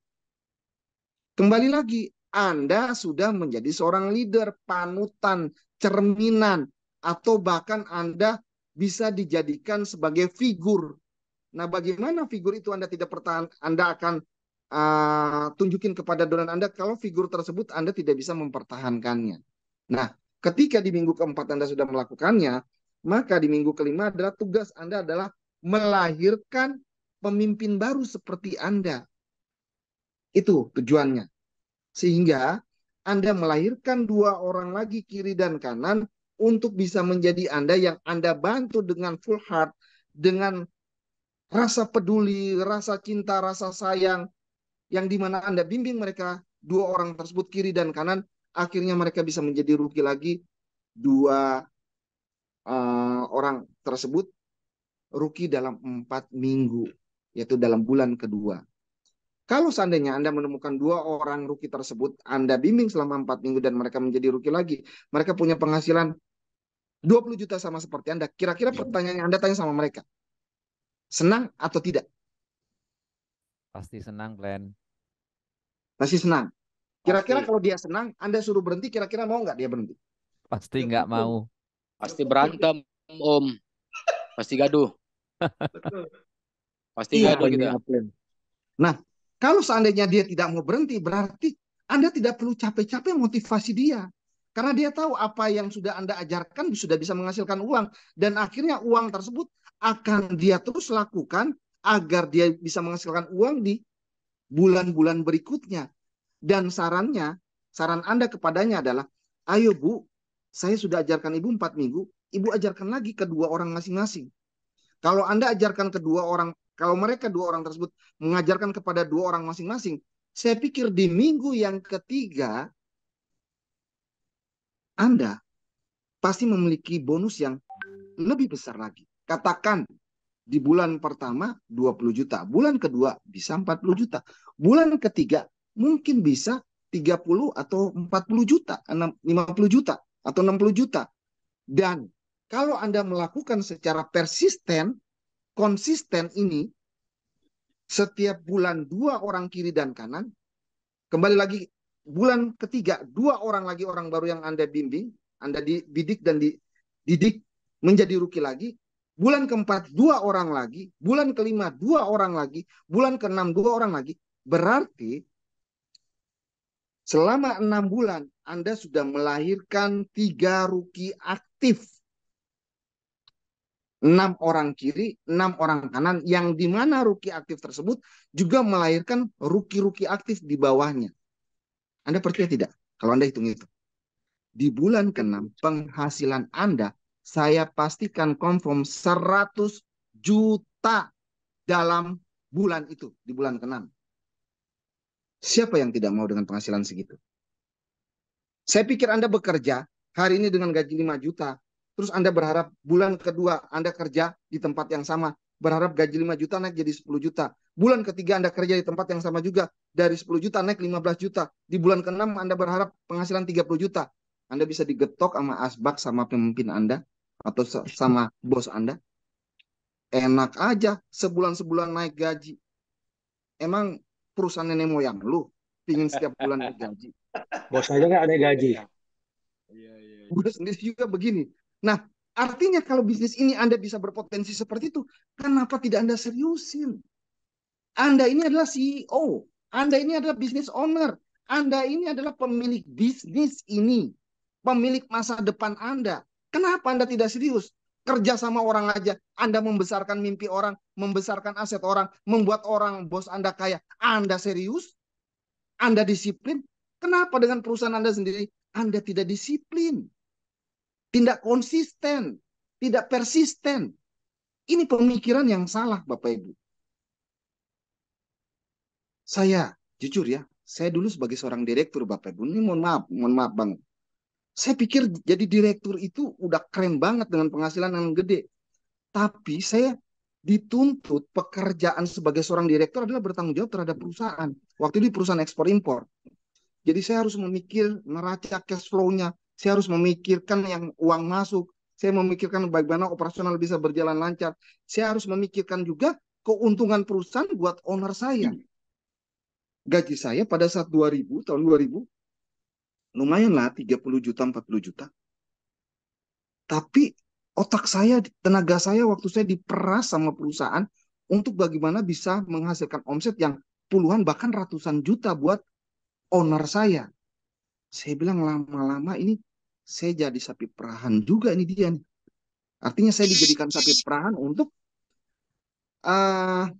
Speaker 2: Kembali lagi, Anda sudah menjadi seorang leader, panutan, cerminan, atau bahkan Anda bisa dijadikan sebagai figur. Nah, bagaimana figur itu Anda tidak pertahan, Anda akan tunjukin kepada donan Anda kalau figur tersebut Anda tidak bisa mempertahankannya. Nah, ketika di minggu keempat Anda sudah melakukannya, maka di minggu kelima adalah tugas Anda adalah melahirkan pemimpin baru seperti Anda. Itu tujuannya. Sehingga Anda melahirkan 2 orang lagi kiri dan kanan untuk bisa menjadi Anda yang Anda bantu dengan full heart, dengan rasa peduli, rasa cinta, rasa sayang, yang dimana Anda bimbing mereka 2 orang tersebut kiri dan kanan, akhirnya mereka bisa menjadi rookie lagi. 2 orang tersebut rookie dalam 4 minggu, yaitu dalam bulan kedua. Kalau seandainya Anda menemukan 2 orang rookie tersebut, Anda bimbing selama 4 minggu dan mereka menjadi rookie lagi, mereka punya penghasilan 20 juta sama seperti Anda. Kira-kira pertanyaan yang Anda tanya sama mereka, senang atau tidak?
Speaker 4: Pasti senang, Glenn.
Speaker 2: Pasti senang. Kira-kira
Speaker 1: Pasti.
Speaker 2: kalau dia senang, Anda suruh berhenti, kira-kira mau nggak dia berhenti?
Speaker 4: Pasti nggak mau.
Speaker 1: Pasti berantem, Om. Pasti gaduh. Pasti
Speaker 2: Iya.
Speaker 1: gaduh kita.
Speaker 2: Nah, kalau seandainya dia tidak mau berhenti, berarti Anda tidak perlu capek-capek motivasi dia. Karena dia tahu apa yang sudah Anda ajarkan sudah bisa menghasilkan uang. Dan akhirnya uang tersebut akan dia terus lakukan agar dia bisa menghasilkan uang di bulan-bulan berikutnya. Dan saran Anda kepadanya adalah, ayo Bu, saya sudah ajarkan Ibu 4 minggu, Ibu ajarkan lagi ke 2 orang masing-masing. Kalau Anda ajarkan kedua orang, kalau mereka 2 orang tersebut mengajarkan kepada 2 orang masing-masing, saya pikir di minggu yang ketiga, Anda pasti memiliki bonus yang lebih besar lagi. Katakan di bulan pertama 20 juta, bulan kedua bisa 40 juta, bulan ketiga mungkin bisa 30 atau 40 juta, 50 juta atau 60 juta. Dan kalau Anda melakukan secara persisten, konsisten ini, setiap bulan 2 orang kiri dan kanan, kembali lagi bulan ketiga 2 orang lagi orang baru yang Anda bimbing, Anda dididik dan dididik menjadi rookie lagi. Bulan keempat 2 orang lagi, bulan kelima 2 orang lagi, bulan keenam 2 orang lagi. Berarti selama 6 bulan Anda sudah melahirkan 3 rookie aktif. 6 orang kiri, 6 orang kanan, yang dimana rookie aktif tersebut juga melahirkan rookie-rookie aktif di bawahnya. Anda percaya tidak? Kalau Anda hitung itu. Di bulan ke-6, penghasilan Anda, saya pastikan confirm 100 juta dalam bulan itu, di bulan ke-6. Siapa yang tidak mau dengan penghasilan segitu? Saya pikir Anda bekerja hari ini dengan gaji 5 juta, terus Anda berharap bulan kedua Anda kerja di tempat yang sama, berharap gaji 5 juta naik jadi 10 juta. Bulan ketiga Anda kerja di tempat yang sama juga, dari 10 juta naik 15 juta. Di bulan ke-6 Anda berharap penghasilan 30 juta. Anda bisa digetok sama asbak sama pemimpin Anda atau sama bos Anda. Enak aja sebulan-sebulan naik gaji. Emang perusahaan nenek moyang lu pingin setiap bulan naik gaji?
Speaker 3: Bos aja nggak ada gaji.
Speaker 2: Gue sendiri juga begini. Nah, artinya kalau bisnis ini Anda bisa berpotensi seperti itu, kenapa tidak Anda seriusin? Anda ini adalah CEO, Anda ini adalah business owner, Anda ini adalah pemilik bisnis ini, pemilik masa depan Anda. Kenapa Anda tidak serius? Kerja sama orang aja, Anda membesarkan mimpi orang, membesarkan aset orang, membuat orang bos Anda kaya. Anda serius? Anda disiplin? Kenapa dengan perusahaan Anda sendiri Anda tidak disiplin? Tidak konsisten, tidak persisten. Ini pemikiran yang salah, Bapak Ibu. Saya jujur ya, saya dulu sebagai seorang direktur, Bapak Ibu, ini mohon maaf Bang. Saya pikir jadi direktur itu udah keren banget dengan penghasilan yang gede. Tapi saya dituntut pekerjaan sebagai seorang direktur adalah bertanggung jawab terhadap perusahaan. Waktu itu perusahaan ekspor impor. Jadi saya harus memikir neraca cash flow-nya. Saya harus memikirkan yang uang masuk. Saya memikirkan bagaimana operasional bisa berjalan lancar. Saya harus memikirkan juga keuntungan perusahaan buat owner saya. Gaji saya pada saat tahun 2000 lumayan lah 30 juta, 40 juta. Tapi otak saya, tenaga saya waktu saya diperas sama perusahaan untuk bagaimana bisa menghasilkan omset yang puluhan bahkan ratusan juta buat owner saya. Saya bilang lama-lama ini saya jadi sapi perahan juga ini dia nih. Artinya saya dijadikan sapi perahan untuk uh,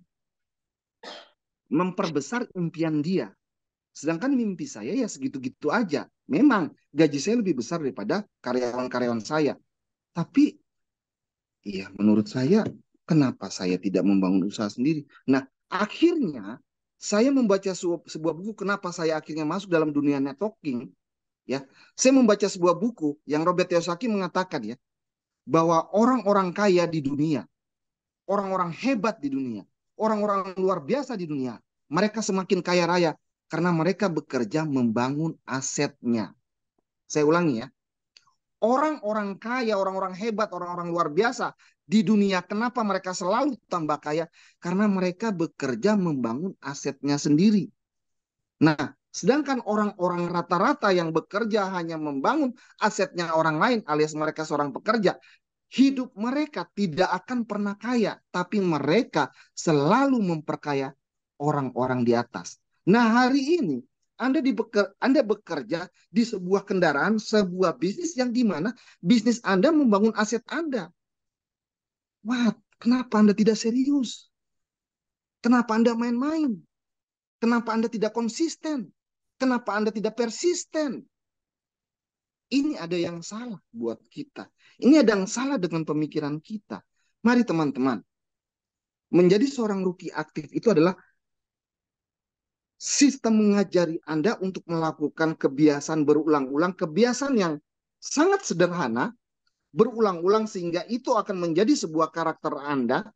Speaker 2: memperbesar impian dia. Sedangkan mimpi saya ya segitu-gitu aja. Memang gaji saya lebih besar daripada karyawan-karyawan saya. Tapi ya menurut saya kenapa saya tidak membangun usaha sendiri? Nah, akhirnya saya membaca sebuah buku. Kenapa saya akhirnya masuk dalam dunia networking? Ya, saya membaca sebuah buku yang Robert Kiyosaki mengatakan ya bahwa orang-orang kaya di dunia, orang-orang hebat di dunia, orang-orang luar biasa di dunia, mereka semakin kaya raya karena mereka bekerja membangun asetnya. Saya ulangi ya. Orang-orang kaya, orang-orang hebat, orang-orang luar biasa di dunia, kenapa mereka selalu tambah kaya? Karena mereka bekerja membangun asetnya sendiri. Nah, sedangkan orang-orang rata-rata yang bekerja hanya membangun asetnya orang lain alias mereka seorang pekerja, hidup mereka tidak akan pernah kaya, tapi mereka selalu memperkaya orang-orang di atas. Nah, hari ini Anda bekerja di sebuah kendaraan, sebuah bisnis yang dimana bisnis Anda membangun aset Anda. Wah, kenapa Anda tidak serius? Kenapa Anda main-main? Kenapa Anda tidak konsisten? Kenapa Anda tidak persisten? Ini ada yang salah buat kita. Ini ada yang salah dengan pemikiran kita. Mari teman-teman, menjadi seorang rookie aktif itu adalah sistem mengajari Anda untuk melakukan kebiasaan berulang-ulang, kebiasaan yang sangat sederhana, berulang-ulang sehingga itu akan menjadi sebuah karakter Anda,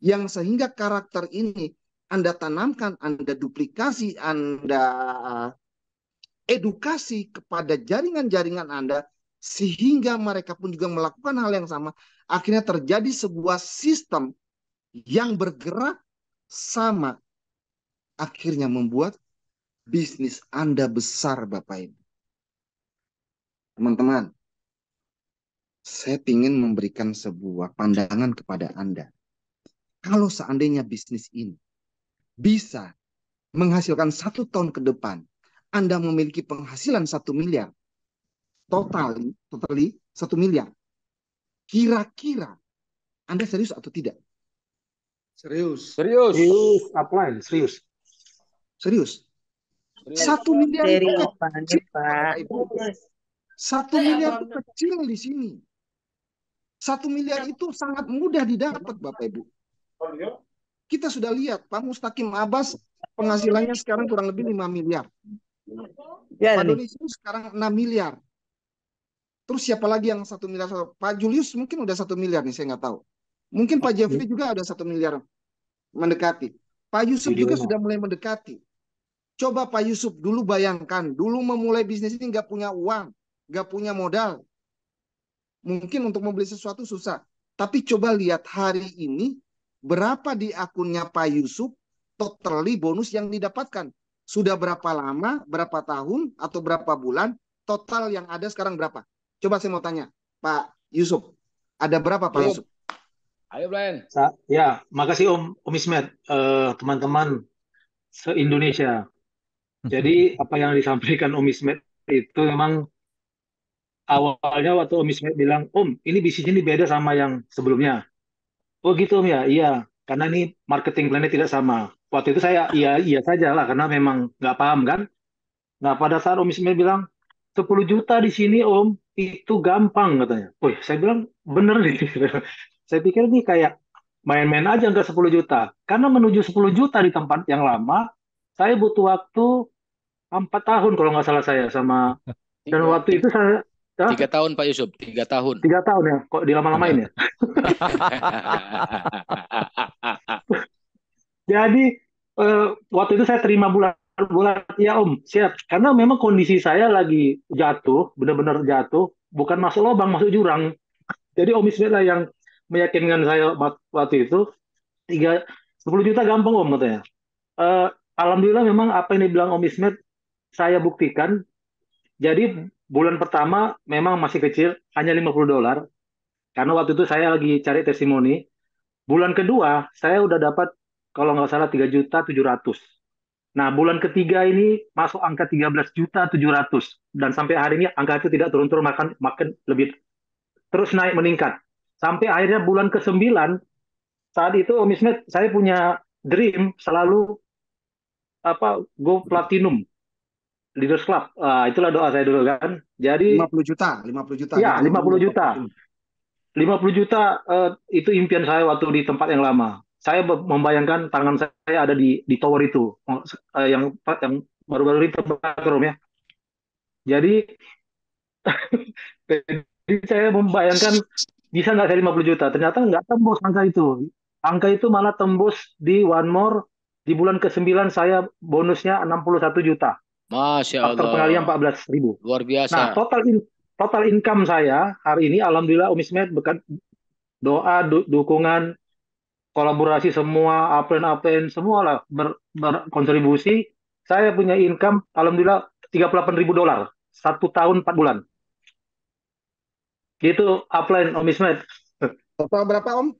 Speaker 2: yang sehingga karakter ini Anda tanamkan, Anda duplikasi, Anda edukasi kepada jaringan-jaringan Anda, sehingga mereka pun juga melakukan hal yang sama. Akhirnya terjadi sebuah sistem yang bergerak sama, akhirnya membuat bisnis Anda besar, Bapak Ibu. Teman-teman, saya ingin memberikan sebuah pandangan kepada Anda. Kalau seandainya bisnis ini bisa menghasilkan 1 tahun ke depan, Anda memiliki penghasilan 1 miliar, totally 1 miliar. Kira-kira Anda serius atau tidak?
Speaker 3: Serius.
Speaker 1: Serius.
Speaker 3: Serius, upline, serius.
Speaker 2: Serius.
Speaker 1: Serius.
Speaker 2: 1 miliar itu
Speaker 5: Serius,
Speaker 2: kecil, Bapak Ibu. 1 miliar itu kecil di sini. 1 miliar itu sangat mudah didapat, Bapak Ibu. Kita sudah lihat Pak Mustaqim Abbas penghasilannya sekarang kurang lebih 5 miliar.
Speaker 5: Ya,
Speaker 2: Pak
Speaker 5: nih.
Speaker 2: Doni Sius sekarang 6 miliar. Terus siapa lagi yang 1 miliar? Pak Julius mungkin udah 1 miliar nih, saya nggak tahu. Mungkin Pak Jeffrey juga ada 1 miliar mendekati. Pak Yusuf juga sudah mulai mendekati. Coba Pak Yusuf dulu bayangkan, dulu memulai bisnis ini nggak punya uang, nggak punya modal. Mungkin untuk membeli sesuatu susah. Tapi coba lihat hari ini, berapa di akunnya Pak Yusuf, totally bonus yang didapatkan. Sudah berapa lama, berapa tahun, atau berapa bulan, total yang ada sekarang berapa? Coba saya mau tanya, Pak Yusuf, ada berapa Pak Yusuf?
Speaker 1: Ayo, Brian.
Speaker 3: Ya, makasih Om Ismet, teman-teman se-Indonesia. Jadi apa yang disampaikan Om Ismet itu memang awalnya waktu Om Ismet bilang, Om, ini bisnis ini beda sama yang sebelumnya. Oh gitu Om ya, iya. Karena ini marketing plan-nya tidak sama. Waktu itu saya iya saja lah, karena memang nggak paham kan. Nah pada saat Om Ismet bilang, 10 juta di sini Om, itu gampang katanya. Wih, saya bilang, bener nih. Saya pikir ini kayak main-main aja nggak 10 juta. Karena menuju 10 juta di tempat yang lama, saya butuh waktu 4 tahun kalau nggak salah saya sama. Dan waktu itu saya
Speaker 1: 3 tahun Pak Yusuf, 3 tahun.
Speaker 3: 3 tahun ya, kok dilama-lamain ya. Jadi waktu itu saya terima bulan ya Om, siap. Karena memang kondisi saya lagi jatuh, benar-benar jatuh, bukan masuk lubang, masuk jurang. Jadi Om Ismet lah yang meyakinkan saya waktu itu 10 juta gampang Om katanya. Alhamdulillah memang apa yang dibilang Om Ismet saya buktikan Jadi bulan pertama memang masih kecil, hanya $50. Karena waktu itu saya lagi cari testimoni. Bulan kedua, saya udah dapat kalau nggak salah 3.700.000. Nah, bulan ketiga ini masuk angka 13.700.000. Dan sampai hari ini angka itu tidak turun-turun, makin lebih terus naik meningkat. Sampai akhirnya bulan ke-9, saat itu Om Ismet, saya punya dream selalu go platinum Leaders Club. Itulah doa saya dulu kan. Jadi
Speaker 2: 50 juta, 50 juta.
Speaker 3: ya,
Speaker 2: Ini kalau
Speaker 3: 50
Speaker 2: dulu
Speaker 3: juta. 50 juta itu impian saya waktu di tempat yang lama. Saya membayangkan tangan saya ada di tower itu, yang baru-baru itu Om ya. Jadi jadi saya membayangkan bisa nggak saya 50 juta. Ternyata nggak tembus angka itu. Angka itu malah tembus di One More. Di bulan ke-9 saya bonusnya 61 juta.
Speaker 1: Masya
Speaker 3: Faktor pengalihan
Speaker 1: Allah.
Speaker 3: 14.000.
Speaker 1: Luar
Speaker 3: Nah,
Speaker 1: biasa.
Speaker 3: total income saya hari ini alhamdulillah Umi Ismet berkat doa, dukungan, kolaborasi semua, upline semua lah berkontribusi. Saya punya income alhamdulillah $38.000 satu tahun 4 bulan. Gitu upline Om Ismet.
Speaker 2: Total berapa Om?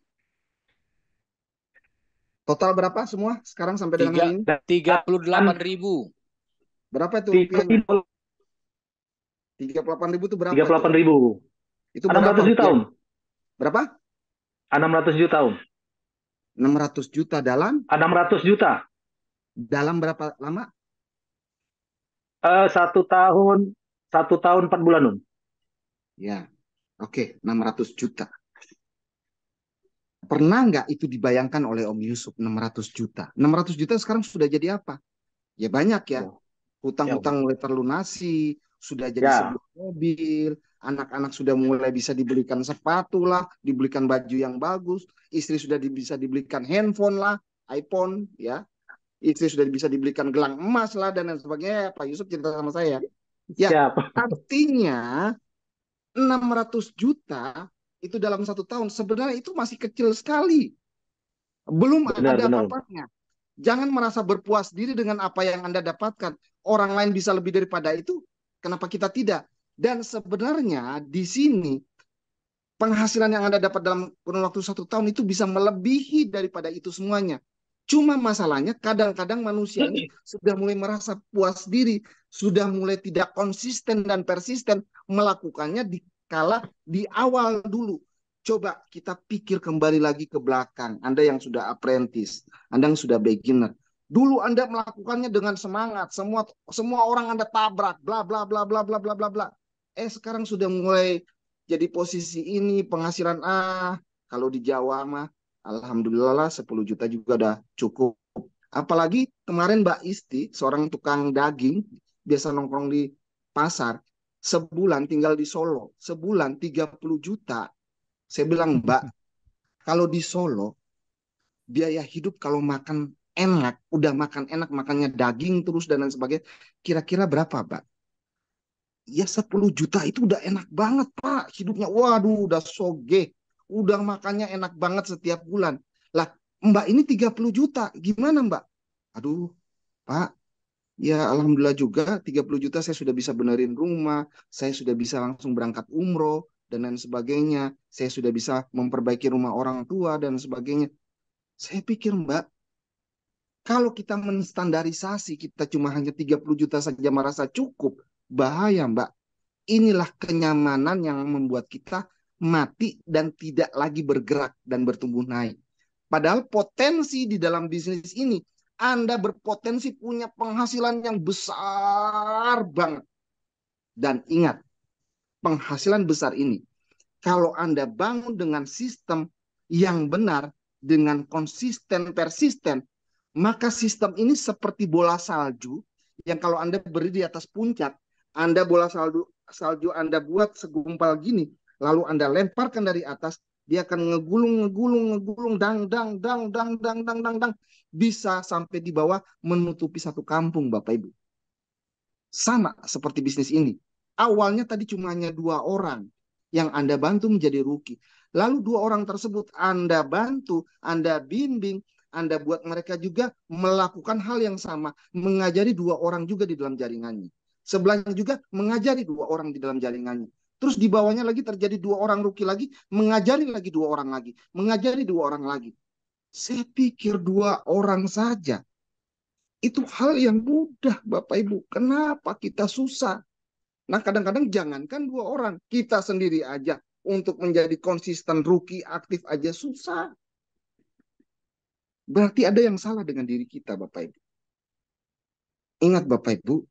Speaker 2: Total berapa semua sekarang sampai dengan hari ini?
Speaker 1: 38.000.
Speaker 2: Berapa itu
Speaker 3: Tiga
Speaker 2: rupiahnya? 38.000 itu berapa?
Speaker 3: 38.000.
Speaker 2: Itu
Speaker 3: 600
Speaker 2: berapa
Speaker 3: juta
Speaker 2: rupiah?
Speaker 3: Om.
Speaker 2: Berapa?
Speaker 3: 600 juta Om.
Speaker 2: 600 juta dalam
Speaker 3: 600 juta.
Speaker 2: berapa lama?
Speaker 3: Satu tahun 4 bulan Om.
Speaker 2: Ya, oke, 600 juta. Pernah nggak itu dibayangkan oleh Om Yusuf 600 juta? 600 juta sekarang sudah jadi apa? Ya banyak ya.
Speaker 3: Ya,
Speaker 2: Hutang-hutang mulai terlunasi, sudah jadi
Speaker 3: ya.
Speaker 2: sebuah mobil, anak-anak sudah mulai bisa dibelikan sepatu lah, dibelikan baju yang bagus, istri sudah bisa dibelikan handphone lah, iPhone ya, istri sudah bisa dibelikan gelang emas lah dan lain sebagainya. Pak Yusuf cerita sama saya. Ya,
Speaker 3: Siap.
Speaker 2: artinya 600 juta itu dalam satu tahun sebenarnya itu masih kecil sekali. Belum
Speaker 3: Benar,
Speaker 2: ada
Speaker 3: benar.
Speaker 2: apa-apanya. Jangan merasa berpuas diri dengan apa yang Anda dapatkan. Orang lain bisa lebih daripada itu, kenapa kita tidak? Dan sebenarnya di sini penghasilan yang Anda dapat dalam kurun waktu satu tahun itu bisa melebihi daripada itu semuanya. Cuma masalahnya kadang-kadang manusia ini sudah mulai merasa puas diri, sudah mulai tidak konsisten dan persisten melakukannya di kala di awal dulu. Coba kita pikir kembali lagi ke belakang. Anda yang sudah apprentice, Anda yang sudah beginner. Dulu Anda melakukannya dengan semangat, semua orang Anda tabrak, bla bla bla bla bla bla bla bla. Sekarang sudah mulai jadi posisi ini penghasilan kalau di Jawa mah alhamdulillah lah 10 juta juga udah cukup. Apalagi kemarin Mbak Isti, seorang tukang daging, biasa nongkrong di pasar, sebulan tinggal di Solo, sebulan 30 juta. Saya bilang, Mbak, kalau di Solo, biaya hidup kalau makan enak, udah makan enak, makannya daging terus dan lain sebagainya, kira-kira berapa, Mbak? Ya 10 juta itu udah enak banget, Pak. Hidupnya, waduh, udah soge. Udah makannya enak banget setiap bulan. Lah, Mbak ini 30 juta. Gimana, Mbak? Aduh, Pak. Ya, alhamdulillah juga 30 juta saya sudah bisa benerin rumah. Saya sudah bisa langsung berangkat umroh dan lain sebagainya. Saya sudah bisa memperbaiki rumah orang tua dan sebagainya. Saya pikir, Mbak, kalau kita menstandarisasi, kita cuma hanya 30 juta saja merasa cukup. Bahaya, Mbak. Inilah kenyamanan yang membuat kita mati dan tidak lagi bergerak dan bertumbuh naik. Padahal potensi di dalam bisnis ini, Anda berpotensi punya penghasilan yang besar banget. Dan ingat, penghasilan besar ini, kalau Anda bangun dengan sistem yang benar, dengan konsisten, persisten, maka sistem ini seperti bola salju, yang kalau Anda berdiri di atas puncak, Anda bola salju Anda buat segumpal gini, lalu Anda lemparkan dari atas, dia akan ngegulung, dang, dang, dang, dang, dang, dang, dang, dang, bisa sampai di bawah menutupi satu kampung, Bapak Ibu. Sama seperti bisnis ini. Awalnya tadi cuma hanya 2 orang yang Anda bantu menjadi ruki. Lalu 2 orang tersebut Anda bantu, Anda bimbing, Anda buat mereka juga melakukan hal yang sama, mengajari 2 orang juga di dalam jaringannya. Sebelahnya juga mengajari 2 orang di dalam jaringannya. Terus di bawahnya lagi terjadi 2 orang ruki lagi, mengajari lagi 2 orang lagi, mengajari 2 orang lagi. Saya pikir 2 orang saja. Itu hal yang mudah, Bapak Ibu. Kenapa kita susah? Nah, kadang-kadang jangankan 2 orang, kita sendiri aja untuk menjadi konsisten ruki aktif aja susah. Berarti ada yang salah dengan diri kita, Bapak Ibu. Ingat Bapak Ibu,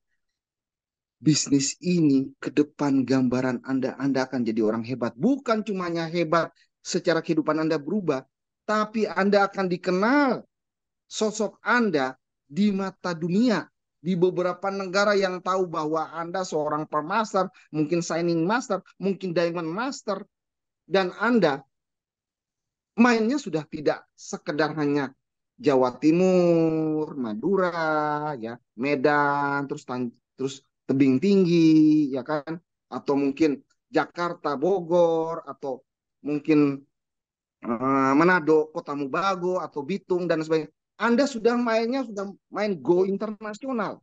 Speaker 2: bisnis ini ke depan gambaran Anda akan jadi orang hebat. Bukan cuma hebat secara kehidupan Anda berubah, tapi Anda akan dikenal sosok Anda di mata dunia. Di beberapa negara yang tahu bahwa Anda seorang Pearl Master, mungkin Shining Master, mungkin Diamond Master. Dan Anda mainnya sudah tidak sekedar hanya Jawa Timur, Madura, ya, Medan, terus tebing tinggi, ya kan? Atau mungkin Jakarta, Bogor, atau mungkin Manado, Kota Mubago, atau Bitung dan sebagainya. Anda sudah main go internasional.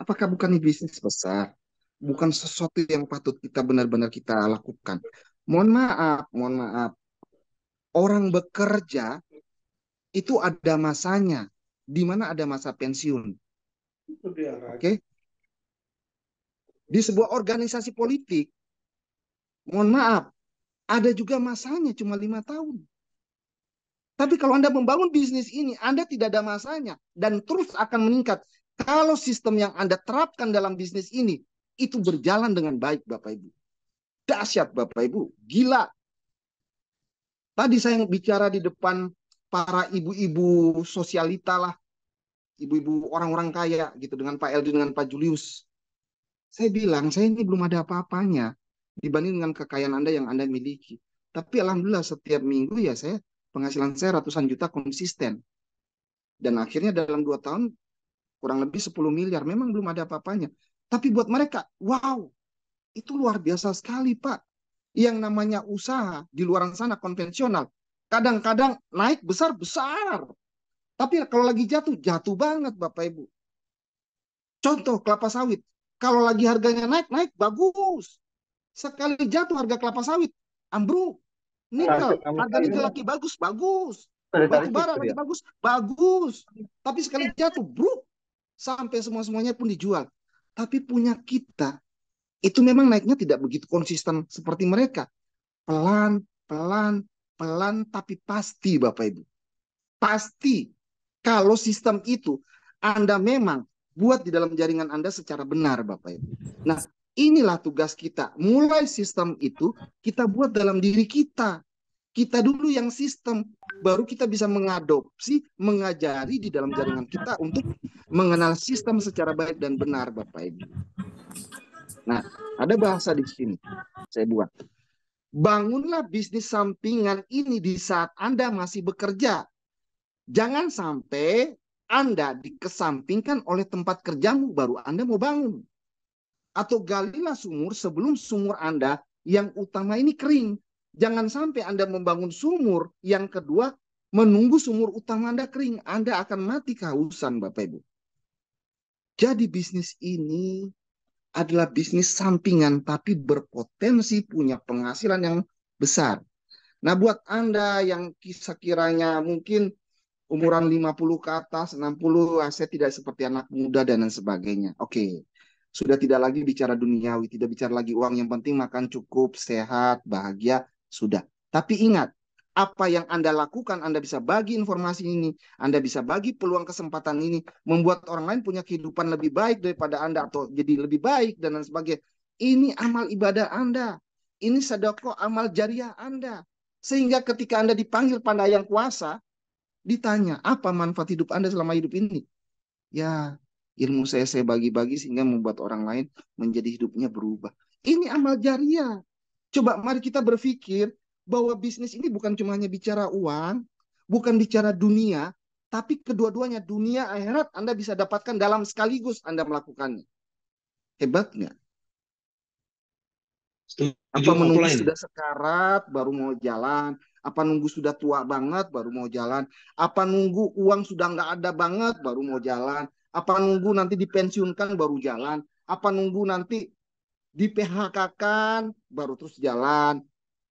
Speaker 2: Apakah bukan ini bisnis besar? Bukan sesuatu yang patut kita benar-benar kita lakukan. Mohon maaf. Orang bekerja itu ada masanya, di mana ada masa pensiun. Oke? Di sebuah organisasi politik, mohon maaf, ada juga masanya cuma 5 tahun. Tapi kalau Anda membangun bisnis ini, Anda tidak ada masanya dan terus akan meningkat. Kalau sistem yang Anda terapkan dalam bisnis ini itu berjalan dengan baik, Bapak Ibu. Dahsyat, Bapak Ibu. Gila. Tadi saya bicara di depan para ibu-ibu sosialita lah, ibu-ibu orang-orang kaya gitu, dengan Pak Eldi, dengan Pak Julius. Saya bilang, saya ini belum ada apa-apanya dibanding dengan kekayaan Anda yang Anda miliki. Tapi alhamdulillah setiap minggu ya penghasilan saya ratusan juta konsisten. Dan akhirnya dalam 2 tahun kurang lebih 10 miliar. Memang belum ada apa-apanya. Tapi buat mereka, wow, itu luar biasa sekali, Pak. Yang namanya usaha di luar sana konvensional, kadang-kadang naik besar-besar. Tapi kalau lagi jatuh banget, Bapak Ibu. Contoh kelapa sawit. Kalau lagi harganya naik bagus. Sekali jatuh harga kelapa sawit, ambruk. Nikel, harga nikel lagi bagus. Batu bara lagi bagus. Tapi sekali jatuh, bruk. Sampai semuanya pun dijual. Tapi punya kita, itu memang naiknya tidak begitu konsisten seperti mereka. Pelan, tapi pasti, Bapak Ibu. Pasti. Kalau sistem itu Anda memang buat di dalam jaringan Anda secara benar, Bapak Ibu. Nah, inilah tugas kita. Mulai sistem itu kita buat dalam diri kita. Kita dulu yang sistem, baru kita bisa mengadopsi, mengajari di dalam jaringan kita untuk mengenal sistem secara baik dan benar, Bapak Ibu. Nah, ada bahasa di sini saya buat. Bangunlah bisnis sampingan ini di saat Anda masih bekerja. Jangan sampai Anda dikesampingkan oleh tempat kerjamu baru Anda mau bangun. Atau galilah sumur sebelum sumur Anda yang utama ini kering. Jangan sampai Anda membangun sumur yang kedua menunggu sumur utama Anda kering. Anda akan mati kehausan, Bapak Ibu. Jadi bisnis ini adalah bisnis sampingan tapi berpotensi punya penghasilan yang besar. Nah, buat Anda yang sekiranya mungkin umuran 50 ke atas, 60, saya tidak seperti anak muda dan lain sebagainya. Oke. Sudah tidak lagi bicara duniawi, tidak bicara lagi uang, yang penting makan cukup, sehat, bahagia, sudah. Tapi ingat, apa yang Anda lakukan, Anda bisa bagi informasi ini, Anda bisa bagi peluang kesempatan ini, membuat orang lain punya kehidupan lebih baik daripada Anda, atau jadi lebih baik, dan lain sebagainya. Ini amal ibadah Anda. Ini sedekah amal jariah Anda. Sehingga ketika Anda dipanggil pada yang kuasa, ditanya, apa manfaat hidup Anda selama hidup ini? Ya, ilmu saya bagi-bagi sehingga membuat orang lain menjadi hidupnya berubah. Ini amal jariah. Coba mari kita berpikir bahwa bisnis ini bukan cuma hanya bicara uang, bukan bicara dunia, tapi kedua-duanya, dunia akhirat Anda bisa dapatkan dalam sekaligus Anda melakukannya. Hebat nggak? Apa menunggu sudah sekarat baru mau jalan? Apa nunggu sudah tua banget baru mau jalan? Apa nunggu uang sudah nggak ada banget baru mau jalan? Apa nunggu nanti dipensiunkan baru jalan? Apa nunggu nanti di PHK-kan baru terus jalan?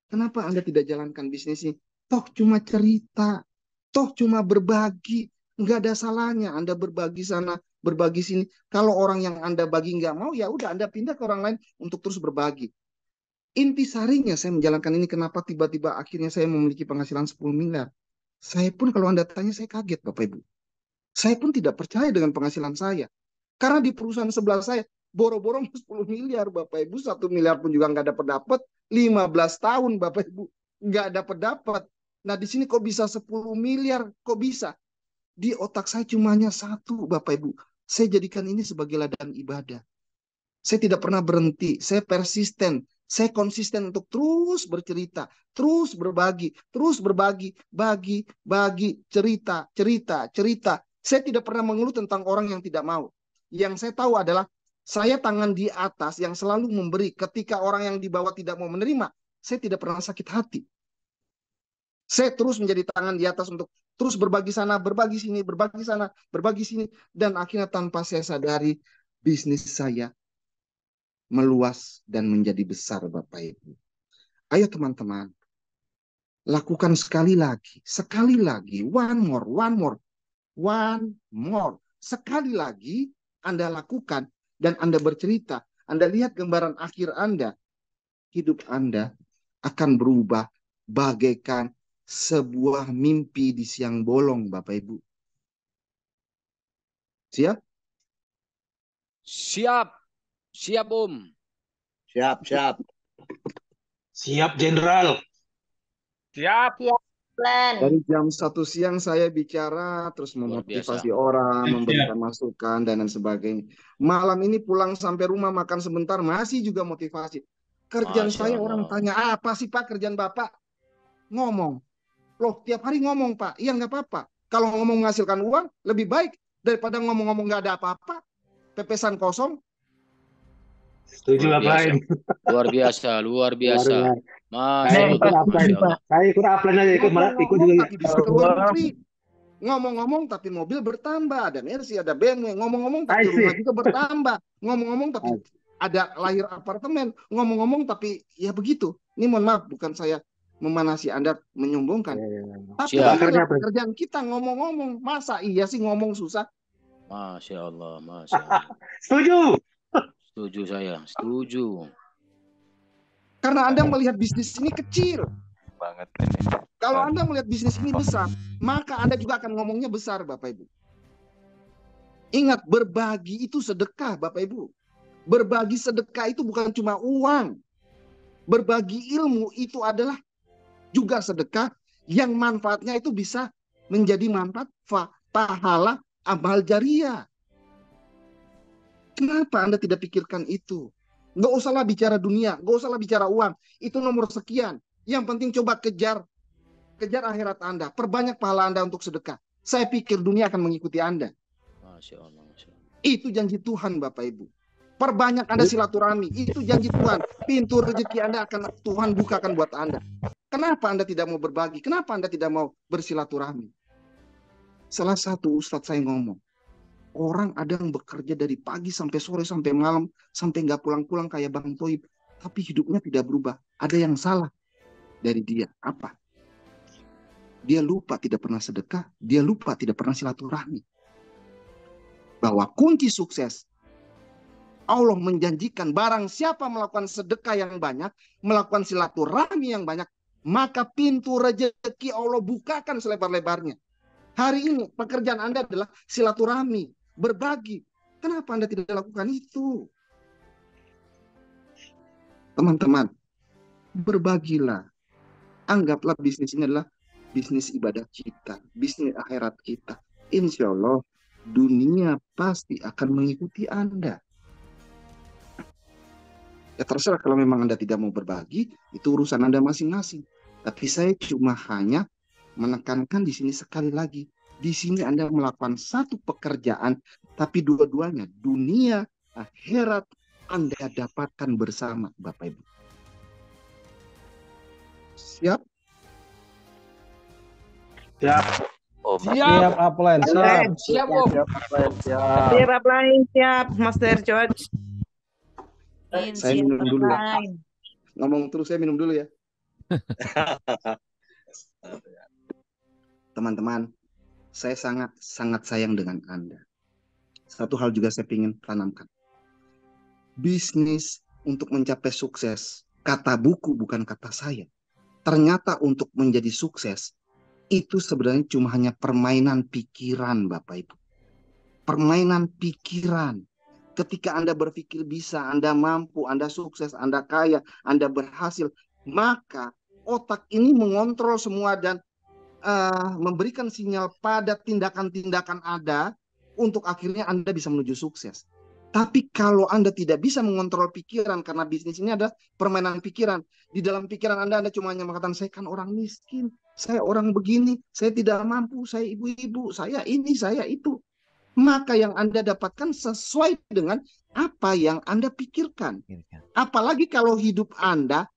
Speaker 2: Kenapa Anda tidak jalankan bisnis ini? Toh cuma cerita, toh cuma berbagi. Nggak ada salahnya Anda berbagi sana, berbagi sini. Kalau orang yang Anda bagi nggak mau, ya udah Anda pindah ke orang lain untuk terus berbagi. Intisarinya saya menjalankan ini, kenapa tiba-tiba akhirnya saya memiliki penghasilan 10 miliar. Saya pun kalau Anda tanya, saya kaget Bapak Ibu. Saya pun tidak percaya dengan penghasilan saya. Karena di perusahaan sebelah saya, boro-boro 10 miliar Bapak Ibu, 1 miliar pun juga nggak dapat-dapat, 15 tahun Bapak Ibu, nggak dapat-dapat. Nah di sini kok bisa 10 miliar, kok bisa? Di otak saya cumanya satu Bapak Ibu, saya jadikan ini sebagai ladang ibadah. Saya tidak pernah berhenti, saya persisten, saya konsisten untuk terus bercerita, terus berbagi, bagi, cerita, cerita, cerita. Saya tidak pernah mengeluh tentang orang yang tidak mau. Yang saya tahu adalah saya tangan di atas yang selalu memberi. Ketika orang yang di bawah tidak mau menerima, saya tidak pernah sakit hati. Saya terus menjadi tangan di atas untuk terus berbagi sana, berbagi sini, berbagi sana, berbagi sini. Dan akhirnya tanpa saya sadari, bisnis saya meluas dan menjadi besar Bapak Ibu. Ayo teman-teman, lakukan sekali lagi, one more. Sekali lagi Anda lakukan dan Anda bercerita, Anda lihat gambaran akhir Anda, hidup Anda akan berubah bagaikan sebuah mimpi di siang bolong Bapak Ibu. Siap?
Speaker 1: Siap. Siap, Om.
Speaker 5: Siap.
Speaker 3: Siap, Jenderal.
Speaker 6: Siap. Plan.
Speaker 2: Dari jam 1 siang saya bicara, terus memotivasi orang, memberikan masukan, dan lain sebagainya. Malam ini pulang sampai rumah makan sebentar, masih juga motivasi. Kerjaan saya orang tanya, apa sih Pak kerjaan Bapak? Ngomong. Loh, tiap hari ngomong Pak. Iya nggak apa-apa. Kalau ngomong menghasilkan uang, lebih baik daripada ngomong-ngomong nggak ada apa-apa. Pepesan kosong.
Speaker 3: Setuju apa?
Speaker 1: Luar biasa.
Speaker 3: Saya ikut upline aja, ikut juga.
Speaker 2: Tapi bisa ke luar negeri. Ngomong-ngomong tapi mobil bertambah, ada Mercy, ada BMW. Ngomong-ngomong tapi rumah juga bertambah. Ngomong-ngomong tapi ada lahir apartemen. Ngomong-ngomong tapi ya begitu. Ini mohon maaf, bukan saya memanasi Anda, menyombongkan. Tapi pekerjaan kita ngomong-ngomong. Masa iya sih ngomong susah?
Speaker 1: Masya Allah.
Speaker 3: Setuju.
Speaker 1: Setuju saya, setuju.
Speaker 2: Karena Anda melihat bisnis ini kecil.
Speaker 7: Banget ini.
Speaker 2: Kalau Anda melihat bisnis ini besar, maka Anda juga akan ngomongnya besar, Bapak Ibu. Ingat, berbagi itu sedekah, Bapak Ibu. Berbagi sedekah itu bukan cuma uang. Berbagi ilmu itu adalah juga sedekah yang manfaatnya itu bisa menjadi manfaat pahala amal jariah. Kenapa Anda tidak pikirkan itu? Nggak usahlah bicara dunia, nggak usahlah bicara uang. Itu nomor sekian. Yang penting coba kejar akhirat Anda. Perbanyak pahala Anda untuk sedekah. Saya pikir dunia akan mengikuti Anda.
Speaker 1: Masya Allah.
Speaker 2: Itu janji Tuhan Bapak Ibu. Perbanyak Anda silaturahmi. Itu janji Tuhan. Pintu rezeki Anda akan Tuhan bukakan buat Anda. Kenapa Anda tidak mau berbagi? Kenapa Anda tidak mau bersilaturahmi? Salah satu ustadz saya ngomong, orang ada yang bekerja dari pagi sampai sore, sampai malam, sampai nggak pulang-pulang kayak Bang Toib. Tapi hidupnya tidak berubah. Ada yang salah dari dia. Apa? Dia lupa tidak pernah sedekah. Dia lupa tidak pernah silaturahmi. Bahwa kunci sukses, Allah menjanjikan barang siapa melakukan sedekah yang banyak, melakukan silaturahmi yang banyak, maka pintu rezeki Allah bukakan selebar-lebarnya. Hari ini pekerjaan Anda adalah silaturahmi, berbagi. Kenapa Anda tidak lakukan itu? Teman-teman, berbagilah. Anggaplah bisnis ini adalah bisnis ibadah kita, bisnis akhirat kita. Insya Allah, dunia pasti akan mengikuti Anda. Ya terserah kalau memang Anda tidak mau berbagi, itu urusan Anda masing-masing. Tapi saya cuma hanya menekankan di sini sekali lagi. Di sini Anda melakukan satu pekerjaan, tapi dua-duanya, dunia, akhirat, Anda dapatkan bersama, Bapak Ibu. Siap?
Speaker 3: Siap.
Speaker 7: Om.
Speaker 8: Siap, upline. Siap.
Speaker 6: Siap,
Speaker 5: Om.
Speaker 8: Siap, upline. Siap.
Speaker 5: Siap, upline. Siap, Master George.
Speaker 2: Saya
Speaker 6: siap,
Speaker 2: minum dulu.
Speaker 6: upline.
Speaker 2: Ngomong terus, saya minum dulu ya. Teman-teman, saya sangat sayang dengan Anda. Satu hal juga saya ingin tanamkan. Bisnis untuk mencapai sukses, kata buku bukan kata saya. Ternyata untuk menjadi sukses, itu sebenarnya cuma hanya permainan pikiran, Bapak Ibu. Permainan pikiran. Ketika Anda berpikir bisa, Anda mampu, Anda sukses, Anda kaya, Anda berhasil, maka otak ini mengontrol semua dan memberikan sinyal pada tindakan-tindakan Anda untuk akhirnya Anda bisa menuju sukses. Tapi kalau Anda tidak bisa mengontrol pikiran, karena bisnis ini adalah permainan pikiran. Di dalam pikiran Anda cuma hanya mengatakan, saya kan orang miskin, saya orang begini, saya tidak mampu, saya ibu-ibu, saya ini, saya itu. Maka yang Anda dapatkan sesuai dengan apa yang Anda pikirkan. Apalagi kalau hidup Anda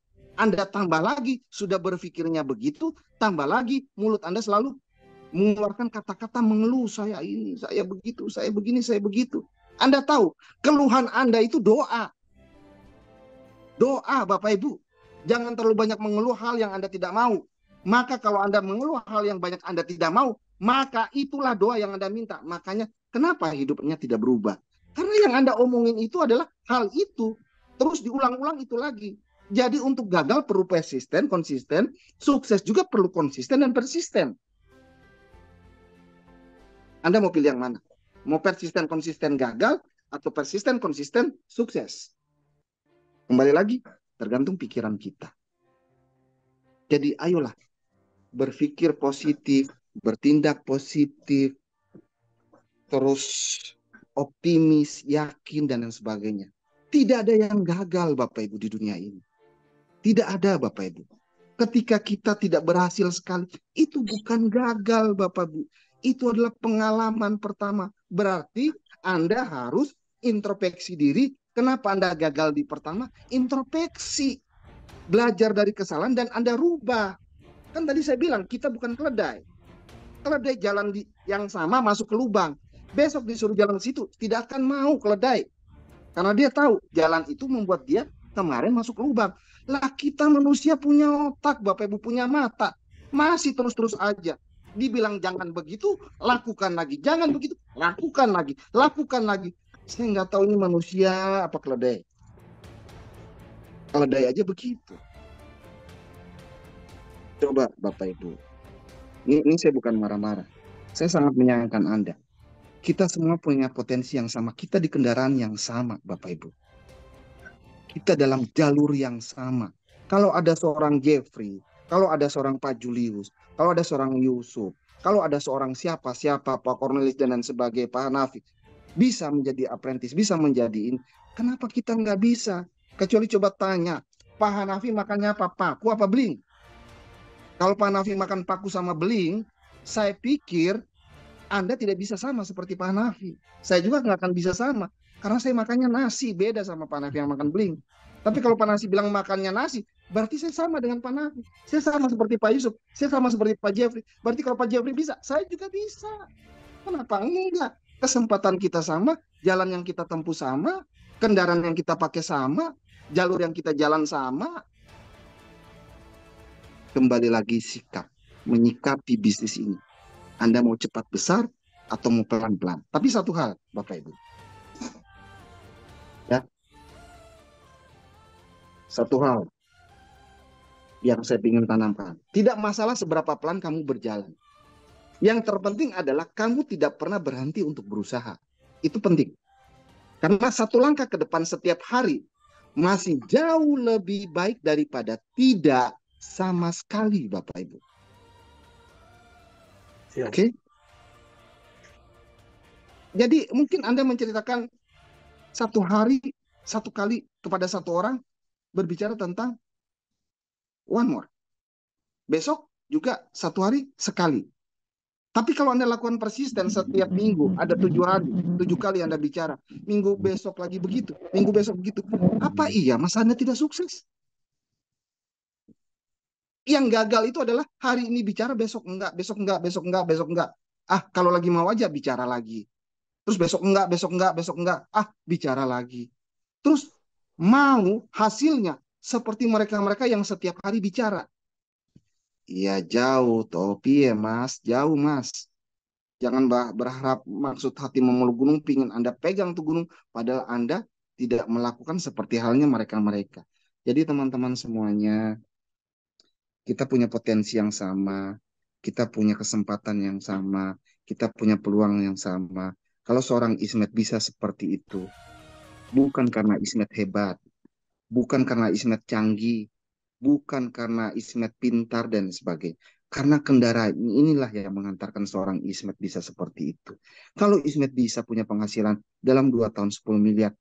Speaker 2: tambah lagi, sudah berpikirnya begitu, tambah lagi, mulut Anda selalu mengeluarkan kata-kata mengeluh, saya ini, saya begitu, saya begini, saya begitu. Anda tahu, keluhan Anda itu doa. Doa, Bapak Ibu. Jangan terlalu banyak mengeluh hal yang Anda tidak mau. Maka kalau Anda mengeluh hal yang banyak Anda tidak mau, maka itulah doa yang Anda minta. Makanya kenapa hidupnya tidak berubah? Karena yang Anda omongin itu adalah hal itu. Terus diulang-ulang itu lagi. Jadi untuk gagal perlu persisten, konsisten. Sukses juga perlu konsisten dan persisten. Anda mau pilih yang mana? Mau persisten, konsisten, gagal, atau persisten, konsisten, sukses? Kembali lagi, tergantung pikiran kita. Jadi ayolah, berpikir positif, bertindak positif, terus optimis, yakin, dan lain sebagainya. Tidak ada yang gagal, Bapak Ibu, di dunia ini. Tidak ada, Bapak Ibu. Ketika kita tidak berhasil sekali, itu bukan gagal, Bapak Ibu. Itu adalah pengalaman pertama. Berarti Anda harus introspeksi diri. Kenapa Anda gagal di pertama? Introspeksi. Belajar dari kesalahan dan Anda rubah. Kan tadi saya bilang, kita bukan keledai. Keledai jalan yang sama masuk ke lubang. Besok disuruh jalan situ, tidak akan mau keledai. Karena dia tahu jalan itu membuat dia kemarin masuk ke lubang. Lah kita manusia punya otak, Bapak Ibu, punya mata. Masih terus-terus aja. Dibilang jangan begitu, lakukan lagi. Jangan begitu, lakukan lagi. Lakukan lagi. Saya nggak tahu ini manusia apa keledai. Keledai aja begitu. Coba Bapak Ibu. Ini saya bukan marah-marah. Saya sangat menyayangkan Anda. Kita semua punya potensi yang sama. Kita di kendaraan yang sama, Bapak Ibu. Kita dalam jalur yang sama. Kalau ada seorang Jeffrey, kalau ada seorang Pak Julius, kalau ada seorang Yusuf, kalau ada seorang siapa, Pak Cornelis dan lain sebagainya, Pak Hanafi, bisa menjadi apprentice, bisa menjadi ini. Kenapa kita nggak bisa? Kecuali coba tanya, Pak Hanafi makannya apa? Paku apa beling? Kalau Pak Hanafi makan paku sama beling, saya pikir Anda tidak bisa sama seperti Pak Hanafi. Saya juga nggak akan bisa sama. Karena saya makannya nasi, beda sama Pak Hanafi yang makan beling. Tapi kalau Pak Nasi bilang makannya nasi, berarti saya sama dengan Pak Hanafi. Saya sama seperti Pak Yusuf, saya sama seperti Pak Jeffrey. Berarti kalau Pak Jeffrey bisa, saya juga bisa. Kenapa enggak? Kesempatan kita sama, jalan yang kita tempuh sama, kendaraan yang kita pakai sama, jalur yang kita jalan sama. Kembali lagi sikap, menyikapi bisnis ini. Anda mau cepat besar atau mau pelan-pelan. Tapi satu hal, Bapak Ibu. Ya. Satu hal yang saya ingin tanamkan. Tidak masalah seberapa pelan kamu berjalan. Yang terpenting adalah kamu tidak pernah berhenti untuk berusaha. Itu penting. Karena satu langkah ke depan setiap hari masih jauh lebih baik daripada tidak sama sekali, Bapak Ibu. Oke? Jadi mungkin Anda menceritakan satu hari, satu kali kepada satu orang berbicara tentang one more. Besok juga satu hari sekali. Tapi kalau Anda lakukan persisten setiap minggu, ada 7 hari, 7 kali Anda bicara. Minggu besok lagi begitu, minggu besok begitu. Apa iya masa Anda tidak sukses? Yang gagal itu adalah hari ini bicara, besok enggak, besok enggak, besok enggak, besok enggak. Ah, kalau lagi mau aja bicara lagi. Terus besok enggak, besok enggak, besok enggak. Ah, bicara lagi. Terus mau hasilnya seperti mereka-mereka yang setiap hari bicara. Iya jauh, topi ya mas, jauh mas. Jangan berharap maksud hati memeluk gunung, pingin Anda pegang tuh gunung, padahal Anda tidak melakukan seperti halnya mereka-mereka. Jadi teman-teman semuanya, kita punya potensi yang sama, kita punya kesempatan yang sama, kita punya peluang yang sama. Kalau seorang Ismet bisa seperti itu, bukan karena Ismet hebat, bukan karena Ismet canggih, bukan karena Ismet pintar dan sebagainya. Karena kendaraan inilah yang mengantarkan seorang Ismet bisa seperti itu. Kalau Ismet bisa punya penghasilan dalam 2 tahun 10 miliar,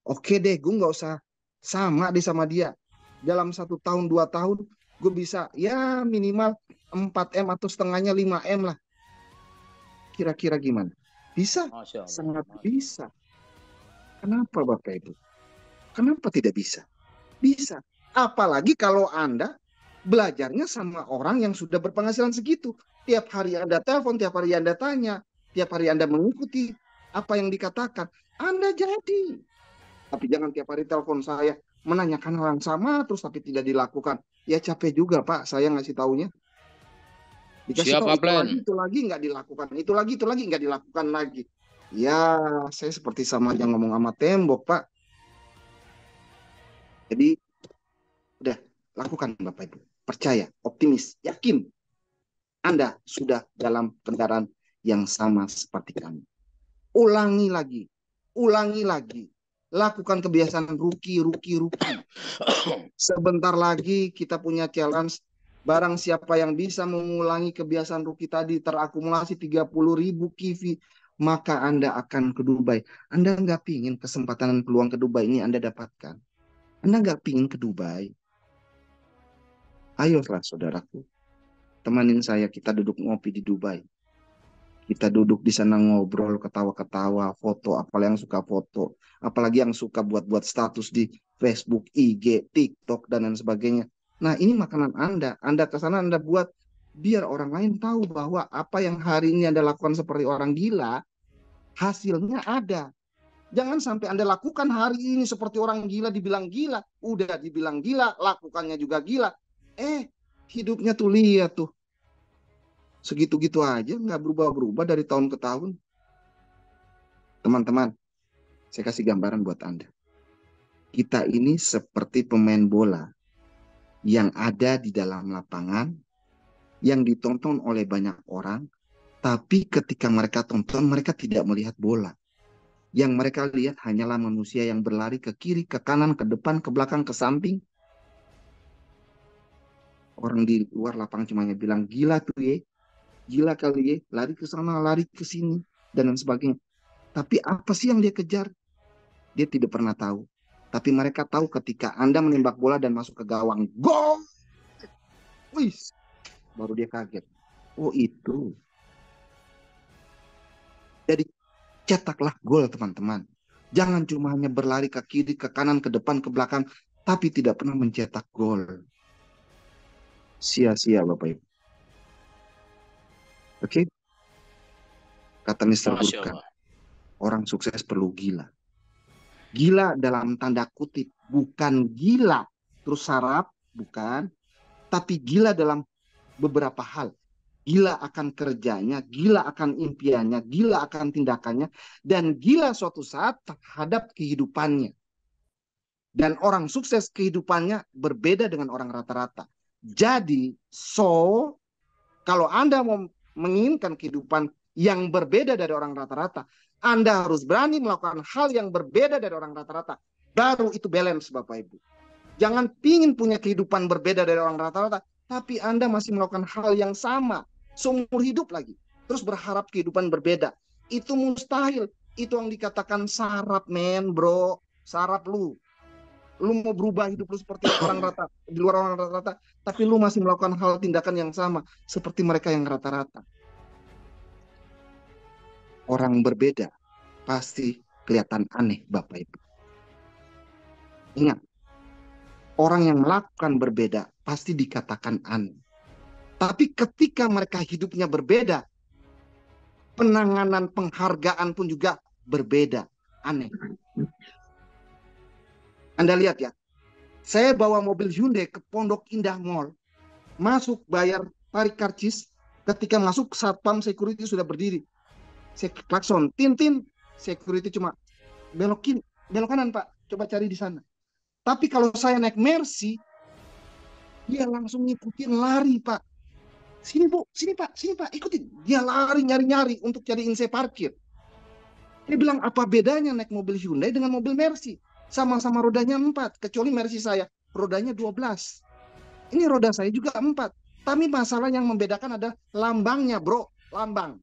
Speaker 2: oke deh, gue nggak usah sama deh sama dia. Dalam 1 tahun, 2 tahun, gue bisa ya minimal 4M atau setengahnya 5M lah. Kira-kira gimana? Bisa?
Speaker 1: Masya Allah.
Speaker 2: Sangat bisa. Kenapa Bapak Ibu? Kenapa tidak bisa? Bisa. Apalagi kalau Anda belajarnya sama orang yang sudah berpenghasilan segitu. Tiap hari Anda telepon, tiap hari Anda tanya, tiap hari Anda mengikuti apa yang dikatakan. Anda jadi. Tapi jangan tiap hari telepon saya menanyakan hal yang sama terus tapi tidak dilakukan. Ya capek juga Pak, saya ngasih taunya. Dikasih tahu itu lagi nggak dilakukan, itu lagi nggak dilakukan lagi. Ya saya seperti sama aja ngomong sama tembok Pak. Jadi udah lakukan Bapak Ibu. Percaya, optimis, yakin. Anda sudah dalam kendaraan yang sama seperti kami. Ulangi lagi. Ulangi lagi. Lakukan kebiasaan ruki. Sebentar lagi kita punya challenge. Barang siapa yang bisa mengulangi kebiasaan ruki tadi terakumulasi 30.000 kivi, maka Anda akan ke Dubai. Anda nggak pingin kesempatan dan peluang ke Dubai ini Anda dapatkan. Anda nggak pingin ke Dubai. Ayolah saudaraku, temanin saya, kita duduk ngopi di Dubai. Kita duduk di sana ngobrol, ketawa-ketawa, foto, apalagi yang suka foto, apalagi yang suka buat-buat status di Facebook, IG, TikTok, dan lain sebagainya. Nah, ini makanan Anda. Anda ke sana, Anda buat biar orang lain tahu bahwa apa yang hari ini Anda lakukan seperti orang gila, hasilnya ada. Jangan sampai Anda lakukan hari ini seperti orang gila, dibilang gila. Udah dibilang gila, lakukannya juga gila. Hidupnya tuh lihat tuh. Segitu-gitu aja, nggak berubah-berubah dari tahun ke tahun. Teman-teman, saya kasih gambaran buat Anda. Kita ini seperti pemain bola yang ada di dalam lapangan, yang ditonton oleh banyak orang, tapi ketika mereka tonton, mereka tidak melihat bola. Yang mereka lihat hanyalah manusia yang berlari ke kiri, ke kanan, ke depan, ke belakang, ke samping. Orang di luar lapangan cuma bilang, gila tuh ya, gila kali ya, lari ke sana, lari ke sini, dan lain sebagainya. Tapi apa sih yang dia kejar? Dia tidak pernah tahu. Tapi mereka tahu ketika Anda menembak bola dan masuk ke gawang, gol! Wih, baru dia kaget. Oh itu. Jadi cetaklah gol teman-teman. Jangan cuma hanya berlari ke kiri, ke kanan, ke depan, ke belakang, tapi tidak pernah mencetak gol. Sia-sia Bapak Ibu. Oke? Kata Mr. Burkan, orang sukses perlu gila. Gila dalam tanda kutip, bukan gila terus sarap, bukan. Tapi gila dalam beberapa hal. Gila akan kerjanya, gila akan impiannya, gila akan tindakannya, dan gila suatu saat terhadap kehidupannya. Dan orang sukses kehidupannya berbeda dengan orang rata-rata. Jadi, kalau Anda mau menginginkan kehidupan yang berbeda dari orang rata-rata, Anda harus berani melakukan hal yang berbeda dari orang rata-rata. Baru itu balance Bapak Ibu. Jangan pingin punya kehidupan berbeda dari orang rata-rata, tapi Anda masih melakukan hal yang sama, seumur hidup lagi. Terus berharap kehidupan berbeda. Itu mustahil. Itu yang dikatakan sarap, men, bro. Sarap lu. Lu mau berubah hidup lu seperti orang rata, di luar orang rata-rata, tapi lu masih melakukan hal tindakan yang sama seperti mereka yang rata-rata. Orang berbeda pasti kelihatan aneh, Bapak Ibu. Ingat, orang yang melakukan berbeda pasti dikatakan aneh. Tapi ketika mereka hidupnya berbeda, penanganan penghargaan pun juga berbeda. Aneh. Anda lihat ya, saya bawa mobil Hyundai ke Pondok Indah Mall, masuk bayar tarik karcis, ketika masuk satpam security sudah berdiri. Saya klakson, tin, security cuma belok kanan Pak, coba cari di sana. Tapi kalau saya naik Mercy, dia langsung ngikutin lari Pak. Sini Bu, sini Pak, ikutin. Dia lari nyari-nyari untuk cariin saya parkir. Dia bilang, apa bedanya naik mobil Hyundai dengan mobil Mercy? Sama-sama rodanya 4, kecuali Mercy saya rodanya 12. Ini roda saya juga 4. Tapi masalah yang membedakan ada lambangnya bro, lambang.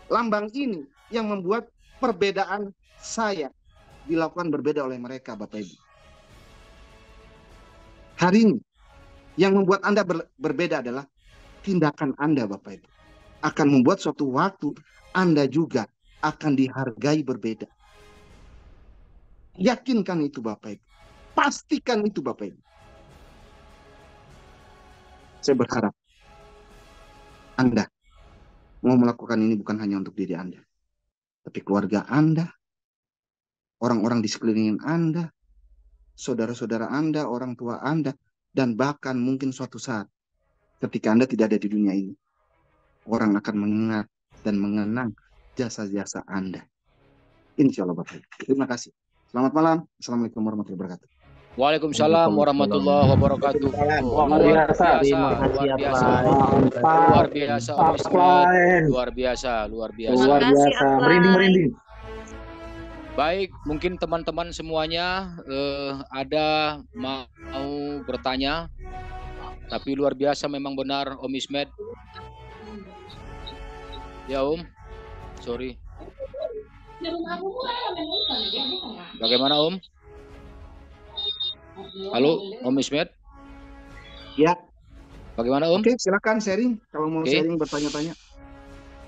Speaker 2: Lambang ini yang membuat perbedaan saya dilakukan berbeda oleh mereka Bapak Ibu. Hari ini yang membuat Anda berbeda adalah tindakan Anda Bapak Ibu. Akan membuat suatu waktu Anda juga akan dihargai berbeda. Yakinkan itu Bapak Ibu. Pastikan itu Bapak Ibu. Saya berharap Anda mau melakukan ini bukan hanya untuk diri Anda, tapi keluarga Anda, orang-orang di sekeliling Anda, saudara-saudara Anda, orang tua Anda, dan bahkan mungkin suatu saat ketika Anda tidak ada di dunia ini, orang akan mengingat dan mengenang jasa-jasa Anda. Insya Allah Bapak Ibu. Terima kasih. Selamat malam. Assalamualaikum warahmatullahi wabarakatuh.
Speaker 1: Waalaikumsalam warahmatullahi wabarakatuh.
Speaker 3: Luar biasa.
Speaker 1: Luar biasa, Om Ismet. Luar biasa.
Speaker 3: Luar biasa. Merinding.
Speaker 1: Baik, mungkin teman-teman semuanya ada mau bertanya, tapi luar biasa memang benar Om Ismet. Ya Om, sorry. Bagaimana Om? Halo Om Ismet?
Speaker 2: Ya.
Speaker 1: Bagaimana Om?
Speaker 2: Oke, silakan sharing kalau mau sharing bertanya-tanya.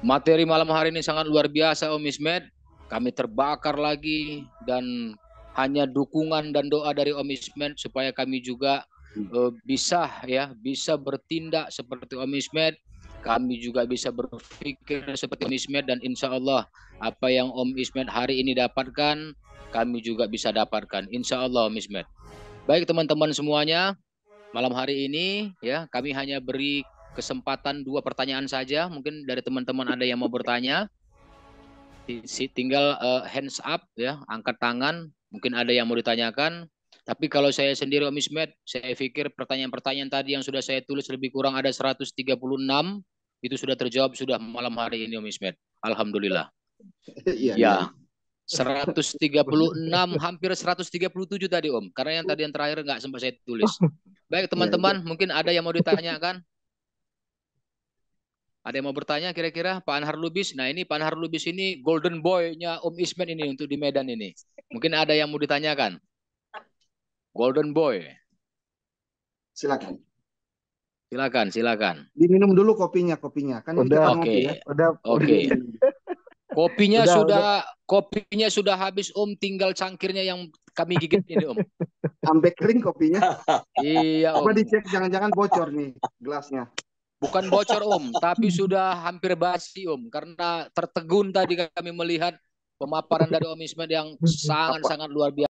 Speaker 1: Materi malam hari ini sangat luar biasa Om Ismet. Kami terbakar lagi dan hanya dukungan dan doa dari Om Ismet supaya kami juga bisa bertindak seperti Om Ismet. Kami juga bisa berpikir seperti Om Ismet dan insya Allah apa yang Om Ismet hari ini dapatkan kami juga bisa dapatkan. Insya Allah Om Ismet. Baik teman-teman semuanya, malam hari ini ya kami hanya beri kesempatan 2 pertanyaan saja. Mungkin dari teman-teman ada yang mau bertanya. Tinggal hands up ya, angkat tangan. Mungkin ada yang mau ditanyakan. Tapi kalau saya sendiri Om Ismet, saya pikir pertanyaan-pertanyaan tadi yang sudah saya tulis lebih kurang ada 136 itu sudah terjawab sudah malam hari ini Om Ismet. Alhamdulillah. Ya. 136 hampir 137 tadi Om. Karena yang terakhir nggak sempat saya tulis. Baik teman-teman, mungkin ada yang mau ditanyakan? Ada yang mau bertanya kira-kira Pak Anhar Lubis? Nah ini Pak Anhar Lubis ini golden boy-nya Om Ismet ini untuk di Medan ini. Mungkin ada yang mau ditanyakan? Golden boy.
Speaker 2: Silakan.
Speaker 1: Silakan.
Speaker 2: Diminum dulu kopinya. Kan
Speaker 8: udah,
Speaker 2: oke. Ya.
Speaker 1: Oke. Kopinya sudah habis Om, tinggal cangkirnya yang kami gigit ini Om.
Speaker 2: Sampai kering kopinya.
Speaker 1: Iya Om.
Speaker 2: Coba dicek jangan-jangan bocor nih gelasnya.
Speaker 1: Bukan bocor Om, tapi sudah hampir basi Om. Karena tertegun tadi kami melihat pemaparan dari Om Ismet yang sangat-sangat luar biasa.